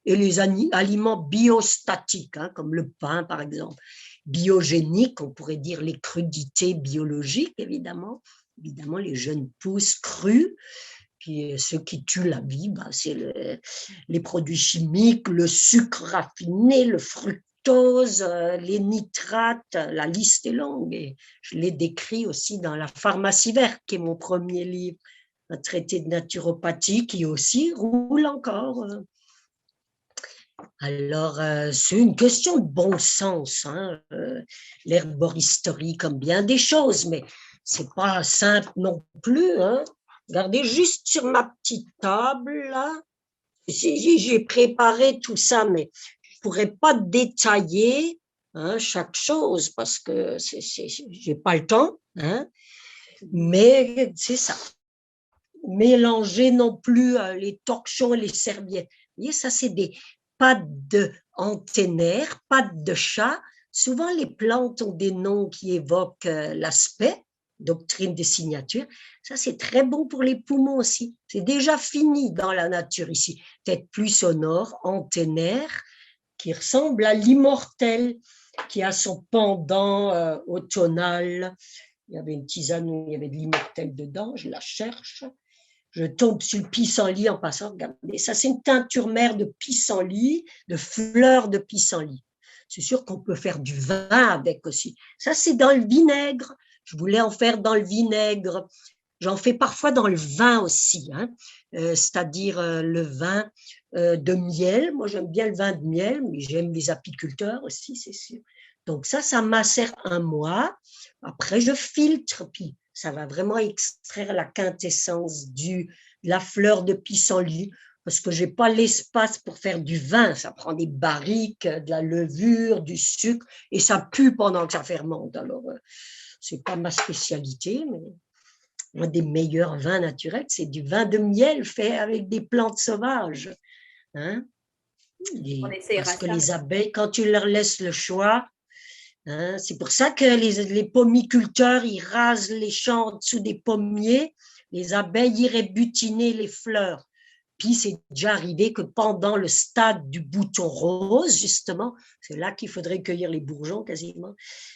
et les aliments biostatiques, hein, comme le pain par exemple. Biogéniques, on pourrait dire les crudités biologiques, évidemment les jeunes pousses crues. Puis ce qui tue la vie, c'est les produits chimiques, le sucre raffiné, le fructose, les nitrates, la liste est longue. Et je l'ai décrit aussi dans La pharmacie verte, qui est mon premier livre, un traité de naturopathie qui aussi roule encore. Alors, c'est une question de bon sens, hein, l'herboristerie comme bien des choses, mais c'est pas simple non plus. Hein. Regardez juste sur ma petite table, là, j'ai préparé tout ça, mais je ne pourrais pas détailler hein, chaque chose parce que je n'ai pas le temps, hein, mais c'est ça. Mélanger non plus les torchons et les serviettes. Vous voyez, ça, c'est des pattes antennaires, pattes de chat. Souvent, les plantes ont des noms qui évoquent l'aspect, doctrine des signatures. Ça, c'est très bon pour les poumons aussi. C'est déjà fini dans la nature ici. Tête plus sonore, antennaire, qui ressemble à l'immortel, qui a son pendant automnal. Il y avait une tisane où il y avait de l'immortel dedans, je la cherche. Je tombe sur le pissenlit en passant, regardez, ça c'est une teinture mère de pissenlit, de fleurs de pissenlit. C'est sûr qu'on peut faire du vin avec aussi. Ça c'est dans le vinaigre, je voulais en faire dans le vinaigre. J'en fais parfois dans le vin aussi, hein. C'est-à-dire le vin de miel. Moi j'aime bien le vin de miel, mais j'aime les apiculteurs aussi, c'est sûr. Donc ça macère 1 mois. Après je filtre, puis ça va vraiment extraire la quintessence de la fleur de pissenlit, parce que je n'ai pas l'espace pour faire du vin. Ça prend des barriques, de la levure, du sucre, et ça pue pendant que ça fermente. Alors, ce n'est pas ma spécialité, mais un des meilleurs vins naturels, c'est du vin de miel fait avec des plantes sauvages. Hein? Parce que les abeilles, quand tu leur laisses le choix, hein, c'est pour ça que les pommiculteurs, ils rasent les champs en dessous des pommiers, les abeilles iraient butiner les fleurs. Puis c'est déjà arrivé que pendant le stade du bouton rose, justement, c'est là qu'il faudrait cueillir les bourgeons quasiment,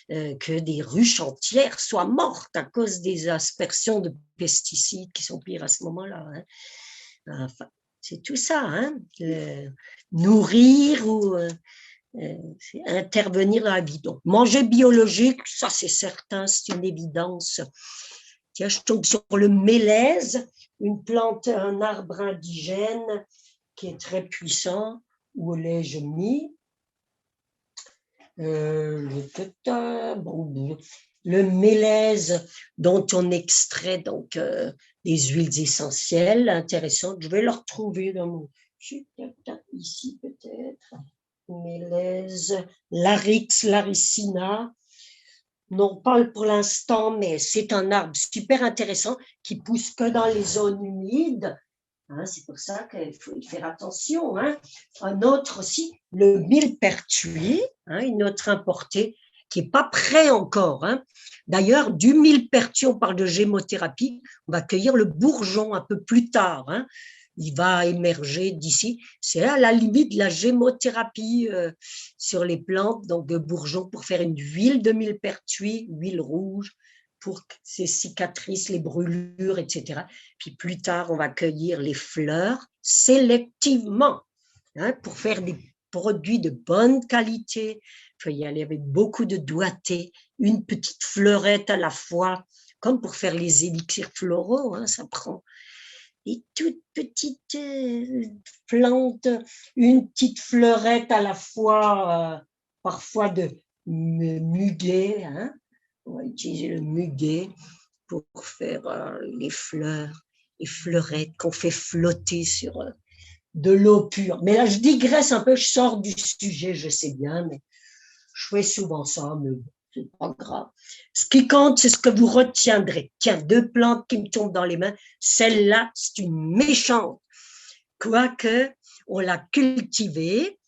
que des ruches entières soient mortes à cause des aspersions de pesticides qui sont pires à ce moment-là. Hein. Enfin, c'est tout ça, hein, nourrir ou... c'est intervenir dans la vie. Donc, manger biologique, ça c'est certain, c'est une évidence. Tiens, je tombe sur le mélèze, une plante, un arbre indigène qui est très puissant. Où l'ai-je mis bon, le mélèze dont on extrait donc des huiles essentielles intéressantes. Je vais le retrouver dans mon ici peut-être. Mélèze, Larix laricina. Non, pas pour l'instant, mais c'est un arbre super intéressant qui pousse que dans les zones humides. Hein, c'est pour ça qu'il faut y faire attention. Hein. Un autre aussi, le millepertuis, hein, une autre importée qui n'est pas prêt encore. Hein. D'ailleurs, du millepertuis, on parle de gémothérapie, on va cueillir le bourgeon un peu plus tard. Hein. Il va émerger d'ici. C'est à la limite de la gémothérapie sur les plantes, donc de bourgeons pour faire une huile de millepertuis, huile rouge, pour ces cicatrices, les brûlures, etc. Puis plus tard, on va cueillir les fleurs sélectivement hein, pour faire des produits de bonne qualité. Il faut y aller avec beaucoup de doigté, une petite fleurette à la fois, comme pour faire les élixirs floraux, hein, ça prend des toutes petites plantes, une petite fleurette à la fois, parfois de muguet, hein. On va utiliser le muguet pour faire les fleurs, les fleurettes qu'on fait flotter sur de l'eau pure. Mais là, je digresse un peu, je sors du sujet, je sais bien, mais je fais souvent ça, mais c'est pas grave. Ce qui compte, c'est ce que vous retiendrez. Tiens, 2 plantes qui me tombent dans les mains. Celle-là, c'est une méchante. Quoique, on l'a cultivée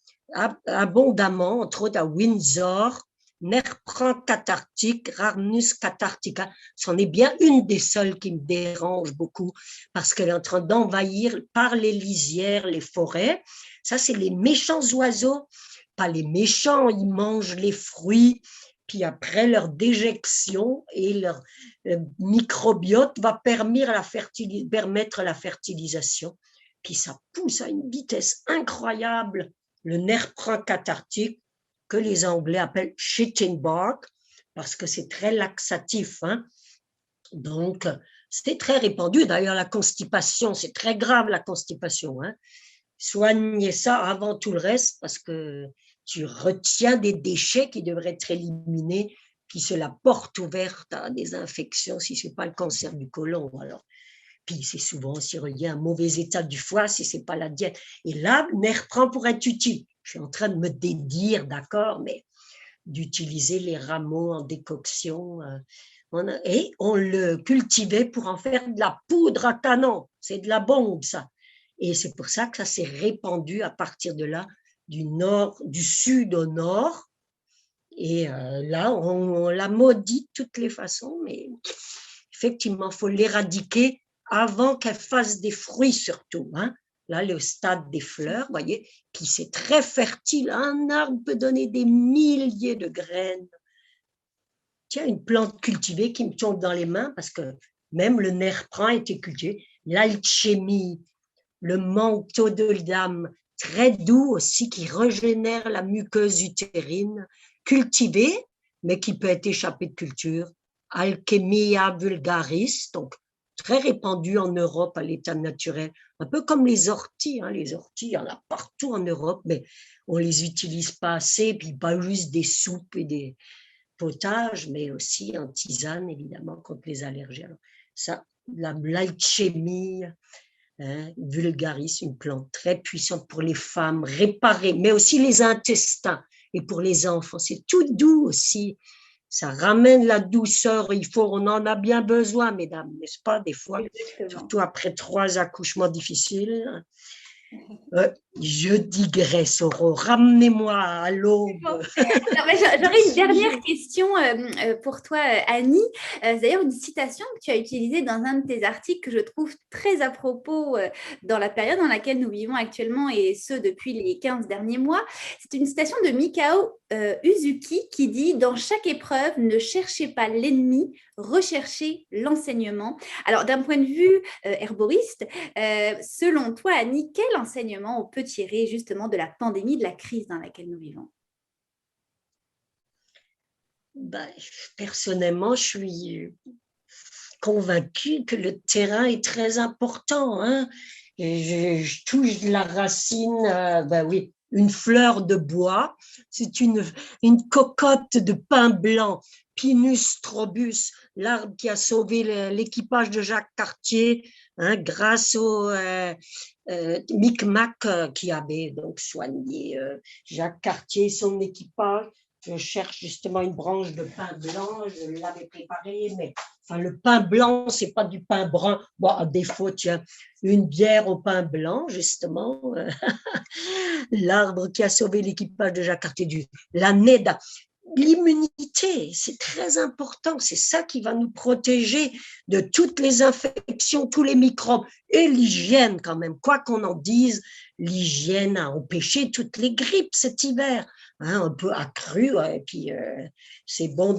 abondamment, entre autres à Windsor, Nerpran cathartique, Rhamnus cathartica. C'en est bien une des seules qui me dérange beaucoup parce qu'elle est en train d'envahir par les lisières, les forêts. Ça, c'est les méchants oiseaux. Pas les méchants, ils mangent les fruits, puis après leur déjection et leur microbiote va permettre la fertilisation. Puis ça pousse à une vitesse incroyable, le Nerpran cathartique, que les Anglais appellent shitting bark, parce que c'est très laxatif. Hein. Donc, c'est très répandu. D'ailleurs, la constipation, c'est très grave, la constipation. Hein. Soignez ça avant tout le reste, parce que tu retiens des déchets qui devraient être éliminés, puis c'est la porte ouverte à des infections, si ce n'est pas le cancer du côlon. Alors. Puis c'est souvent aussi relié à un mauvais état du foie, si ce n'est pas la diète. Et là, Nerpran pourrait être utile. Je suis en train de me dédire, d'accord, mais d'utiliser les rameaux en décoction. Et on le cultivait pour en faire de la poudre à canon. C'est de la bombe, ça. Et c'est pour ça que ça s'est répandu à partir de là, du sud au nord. Et là, on l'a maudit de toutes les façons, mais effectivement, il faut l'éradiquer avant qu'elle fasse des fruits surtout. Hein. Là, le stade des fleurs, vous voyez, puis c'est très fertile. Un arbre peut donner des milliers de graines. Tiens, une plante cultivée qui me tombe dans les mains, parce que même le Nerpran a été cultivé, l'alchimie, le manteau de dame, très doux aussi, qui régénère la muqueuse utérine, cultivé, mais qui peut être échappé de culture. Alchemia vulgaris, donc très répandu en Europe à l'état naturel, un peu comme les orties. Hein. Les orties, il y en a partout en Europe, mais on ne les utilise pas assez, puis pas juste des soupes et des potages, mais aussi en tisane, évidemment, contre les allergies. Alors, ça, l'alchimie, hein, vulgaris, une plante très puissante pour les femmes, réparer, mais aussi les intestins et pour les enfants. C'est tout doux aussi. Ça ramène la douceur. On en a bien besoin, mesdames, n'est-ce pas, des fois, exactement. Surtout après 3 accouchements difficiles. Je digresse, Aurore. Ramenez-moi à l'aube. J'aurais une dernière question pour toi, Annie. C'est d'ailleurs une citation que tu as utilisée dans un de tes articles que je trouve très à propos dans la période dans laquelle nous vivons actuellement et ce depuis les 15 derniers mois. C'est une citation de Mikao Uzuki qui dit « Dans chaque épreuve, ne cherchez pas l'ennemi, recherchez l'enseignement ». Alors, d'un point de vue herboriste, selon toi, Annie, quel enseignement on peut tirer justement de la pandémie, de la crise dans laquelle nous vivons? Personnellement, je suis convaincue que le terrain est très important. Hein? Et je touche de la racine, oui, une fleur de bois, c'est une cocotte de pin blanc Pinus strobus, l'arbre qui a sauvé l'équipage de Jacques Cartier, hein, grâce au Micmac qui avait donc soigné Jacques Cartier et son équipage. Je cherche justement une branche de pain blanc, je l'avais préparé, mais enfin, le pain blanc, c'est pas du pain brun. Bon, à défaut, tiens, une bière au pain blanc, justement. L'arbre qui a sauvé l'équipage de Jacques Cartier, la NEDA. L'immunité, c'est très important. C'est ça qui va nous protéger de toutes les infections, tous les microbes. Et l'hygiène, quand même, quoi qu'on en dise, l'hygiène a empêché toutes les grippes cet hiver. Hein, un peu accru, et puis c'est bon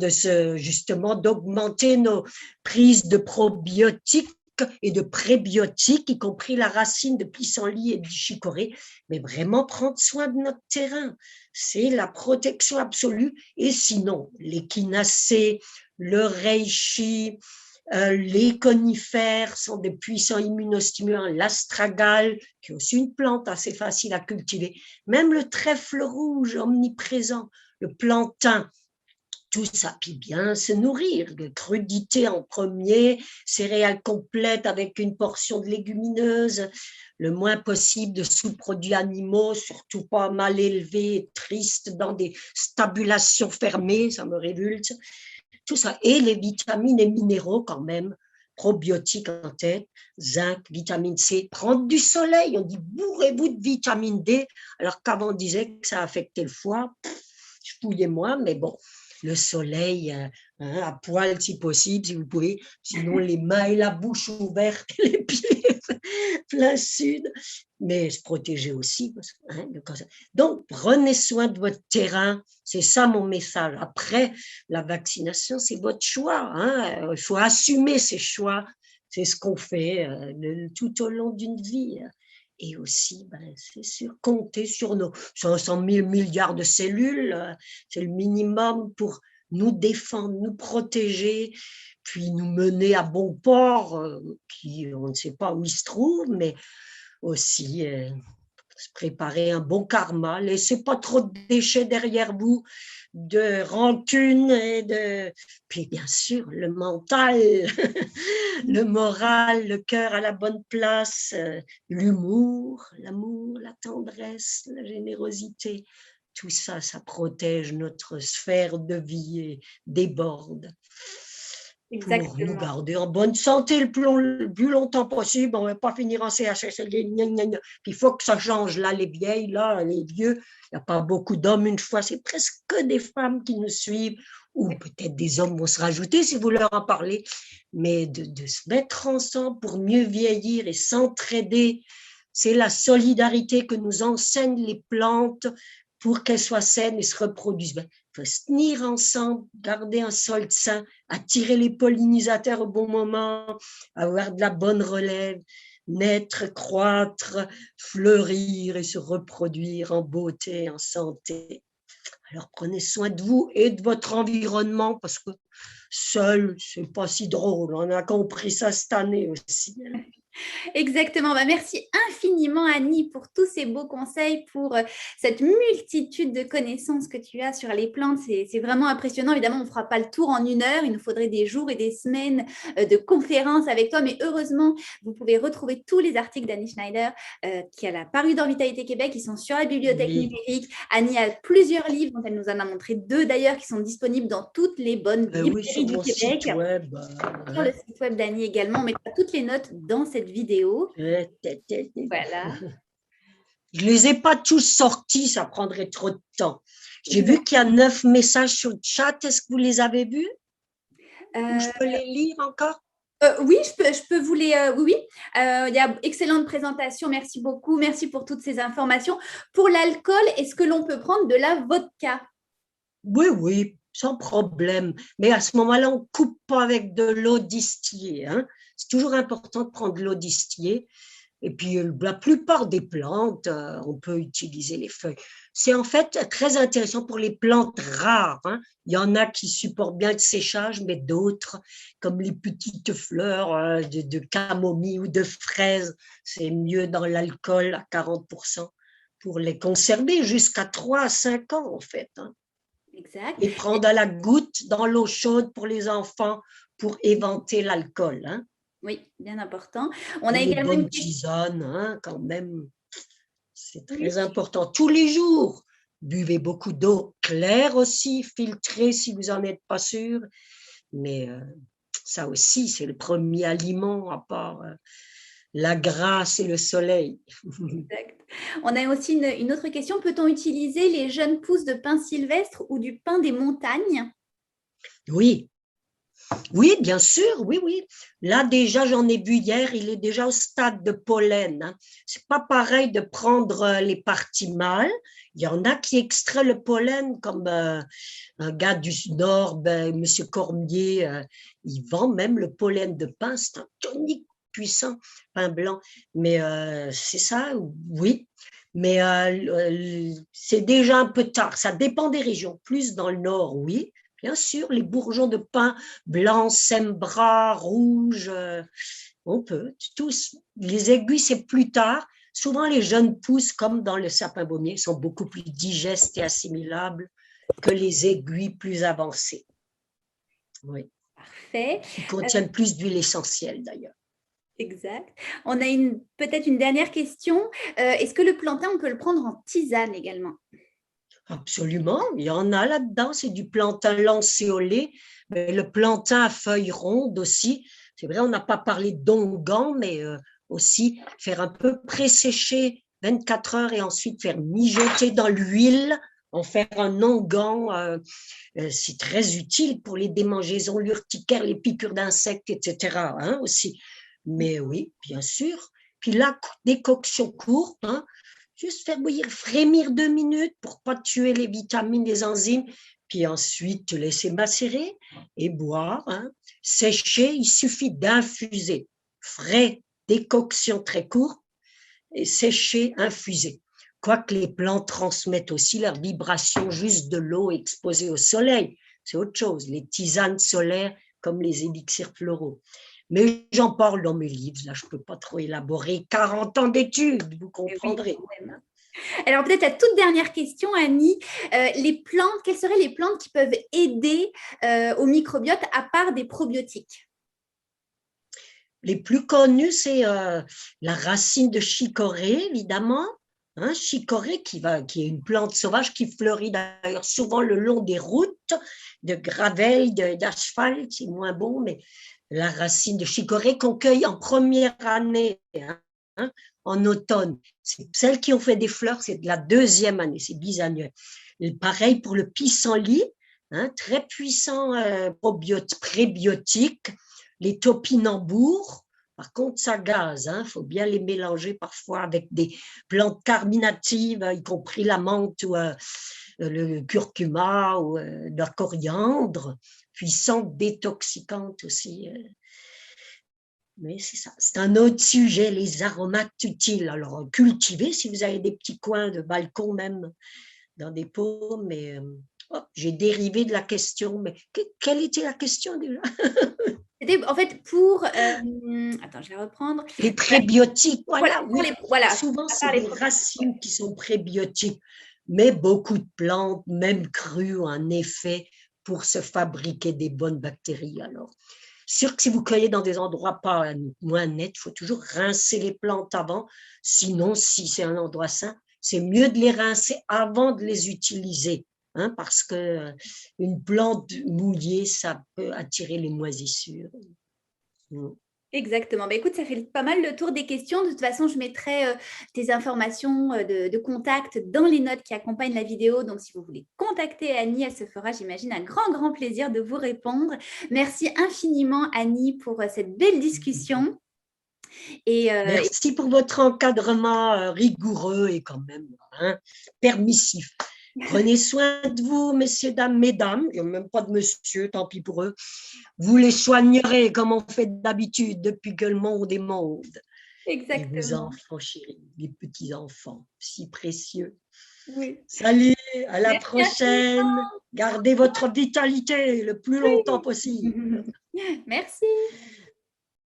justement d'augmenter nos prises de probiotiques et de prébiotiques, y compris la racine de pissenlit et du chicorée, mais vraiment prendre soin de notre terrain. C'est la protection absolue. Et sinon, l'échinacée, le reishi, les conifères sont des puissants immunostimulants, l'astragale, qui est aussi une plante assez facile à cultiver, même le trèfle rouge omniprésent, le plantain, tout ça, puis bien se nourrir, crudité en premier, céréales complètes avec une portion de légumineuses, le moins possible de sous-produits animaux, surtout pas mal élevés, tristes, dans des stabulations fermées, ça me révulte, tout ça, et les vitamines et minéraux quand même, probiotiques en tête, zinc, vitamine C, prendre du soleil, on dit bourrez-vous de vitamine D, alors qu'avant on disait que ça affectait le foie, je fouillais moi, mais bon, le soleil hein, à poil si possible, si vous pouvez, sinon les mains et la bouche ouvertes, les pieds plein sud, mais se protéger aussi. Hein, donc, prenez soin de votre terrain, c'est ça mon message. Après, la vaccination, c'est votre choix. Hein, il faut assumer ses choix, c'est ce qu'on fait tout au long d'une vie. Et aussi, c'est sûr, compter sur nos 500 000 milliards de cellules, c'est le minimum pour nous défendre, nous protéger, puis nous mener à bon port, qui on ne sait pas où il se trouve, mais aussi se préparer un bon karma, laissez pas trop de déchets derrière vous, de rancune et de... Puis bien sûr, le mental, le moral, le cœur à la bonne place, l'humour, l'amour, la tendresse, la générosité, tout ça, ça protège notre sphère de vie et déborde. Exactement. Pour nous garder en bonne santé le plus longtemps possible, on ne va pas finir en CHSLD. Il faut que ça change. Là, les vieilles, là, les vieux, il n'y a pas beaucoup d'hommes une fois, c'est presque que des femmes qui nous suivent, ou peut-être des hommes vont se rajouter si vous leur en parlez, mais de se mettre ensemble pour mieux vieillir et s'entraider, c'est la solidarité que nous enseignent les plantes pour qu'elles soient saines et se reproduisent. Il faut se tenir ensemble, garder un sol sain, attirer les pollinisateurs au bon moment, avoir de la bonne relève, naître, croître, fleurir et se reproduire en beauté, en santé. Alors prenez soin de vous et de votre environnement parce que seul, c'est pas si drôle. On a compris ça cette année aussi. Exactement. Merci infiniment, Annie, pour tous ces beaux conseils, pour cette multitude de connaissances que tu as sur les plantes. C'est vraiment impressionnant. Évidemment, on ne fera pas le tour en 1 heure. Il nous faudrait des jours et des semaines de conférences avec toi. Mais heureusement, vous pouvez retrouver tous les articles d'Annie Schneider qui a paru dans Vitalité Québec. Ils sont sur la bibliothèque numérique. Annie a plusieurs livres, dont elle nous en a montré 2 d'ailleurs, qui sont disponibles dans toutes les bonnes librairies du Québec. Site web, sur le site web d'Annie également. On mettra toutes les notes dans cette vidéo. Voilà. Je ne les ai pas tous sortis, ça prendrait trop de temps. J'ai vu qu'il y a 9 messages sur le chat. Est-ce que vous les avez vus? Ou je peux les lire encore? Oui, je peux vous les... oui, il y a excellente présentation. Merci beaucoup. Merci pour toutes ces informations. Pour l'alcool, est-ce que l'on peut prendre de la vodka? Oui, sans problème. Mais à ce moment-là, on ne coupe pas avec de l'eau distillée. Hein. C'est toujours important de prendre de l'eau distillée. Et puis, la plupart des plantes, on peut utiliser les feuilles. C'est en fait très intéressant pour les plantes rares. Hein. Il y en a qui supportent bien le séchage, mais d'autres, comme les petites fleurs de camomille ou de fraise, c'est mieux dans l'alcool à 40% pour les conserver jusqu'à 3 à 5 ans, en fait. Hein. Exact. Et prendre à la goutte dans l'eau chaude pour les enfants pour éventer l'alcool. Hein. Oui, bien important. On a Et les également une bonnes question. tisanes, hein, quand même, c'est Oui, très important. Tous les jours, buvez beaucoup d'eau claire aussi, filtrée si vous n'en êtes pas sûr. Mais ça aussi, c'est le premier aliment à part la grâce et le soleil. exact. On a aussi une autre question. Peut-on utiliser les jeunes pousses de pin sylvestre ou du pin des montagnes? Oui, oui, bien sûr, oui, oui. Là, déjà, j'en ai vu hier, il est déjà au stade de pollen. Hein. C'est pas pareil de prendre les parties mâles. Il y en a qui extraient le pollen, comme un gars du Nord, Monsieur Cormier, il vend même le pollen de pin. C'est un tonique puissant, pain blanc. Mais c'est ça, oui. Mais c'est déjà un peu tard. Ça dépend des régions. Plus dans le Nord, oui. Bien sûr, les bourgeons de pin blanc, sembra, rouge, on peut. Tous. Les aiguilles, c'est plus tard. Souvent, les jeunes pousses, comme dans le sapin baumier, sont beaucoup plus digestes et assimilables que les aiguilles plus avancées. Oui. Parfait. Qui contiennent plus d'huile essentielle, d'ailleurs. Exact. On a peut-être une dernière question. Est-ce que le plantain, on peut le prendre en tisane également? Absolument, il y en a là-dedans, c'est du plantain lancéolé, mais le plantain à feuilles rondes aussi. C'est vrai, on n'a pas parlé d'onguent, mais aussi faire un peu présécher 24 heures et ensuite faire mijoter dans l'huile, en faire un onguent. C'est très utile pour les démangeaisons, l'urticaire, les piqûres d'insectes, etc. Hein, aussi. Mais oui, bien sûr. Puis la décoction courte, hein, juste faire bouillir, frémir 2 minutes pour pas tuer les vitamines, les enzymes, puis ensuite laisser macérer et boire. Hein. Sécher, il suffit d'infuser. Frais, décoction très courte, et sécher, infuser. Quoique les plantes transmettent aussi leurs vibrations juste de l'eau exposée au soleil. C'est autre chose, les tisanes solaires comme les élixirs floraux. Mais j'en parle dans mes livres, là je ne peux pas trop élaborer 40 ans d'études, vous comprendrez. Oui. Alors peut-être la toute dernière question, Annie. Les plantes, quelles seraient les plantes qui peuvent aider au microbiote à part des probiotiques? Les plus connus, c'est la racine de chicorée, évidemment. Hein, chicorée, qui est une plante sauvage qui fleurit d'ailleurs souvent le long des routes de gravel, d'asphalte, c'est moins bon, mais la racine de chicorée qu'on cueille en première année, hein, en automne. C'est celles qui ont fait des fleurs, c'est de la deuxième année, c'est bisannuel. Et pareil pour le pissenlit, hein, très puissant prébiotique, les topinambours. Par contre, ça gaze, hein, faut bien les mélanger parfois avec des plantes carminatives, y compris la menthe ou le curcuma ou la coriandre, puissante, détoxicante aussi. Mais c'est ça, c'est un autre sujet, les aromates utiles. Alors, cultivez si vous avez des petits coins de balcon même dans des pots, mais j'ai dérivé de la question. Mais quelle était la question déjà? C'était en fait pour… attends, je vais reprendre. Les prébiotiques, Voilà, voilà, oui. voilà, Souvent, à c'est part les des probiotiques. racines qui sont prébiotiques, mais beaucoup de plantes, même crues, ont un effet pour se fabriquer des bonnes bactéries. Alors, sûr que si vous cueillez dans des endroits pas moins nets, il faut toujours rincer les plantes avant. Sinon, si c'est un endroit sain, c'est mieux de les rincer avant de les utiliser. Hein, parce que une plante mouillée, ça peut attirer les moisissures. Exactement. Bah, écoute, ça fait pas mal le tour des questions. De toute façon, je mettrai tes informations de contact dans les notes qui accompagnent la vidéo. Donc, si vous voulez contacter Annie, elle se fera, j'imagine, un grand, grand plaisir de vous répondre. Merci infiniment, Annie, pour cette belle discussion. Merci pour votre encadrement rigoureux et quand même permissif. Prenez soin de vous, messieurs, dames, mesdames. Il n'y a même pas de monsieur, tant pis pour eux. Vous les soignerez comme on fait d'habitude depuis que le monde est monde. Et vos Exactement. enfants chéris, les petits-enfants, si précieux. Oui. Salut, à la Merci prochaine. Gardez votre vitalité le plus longtemps possible. infiniment. Merci.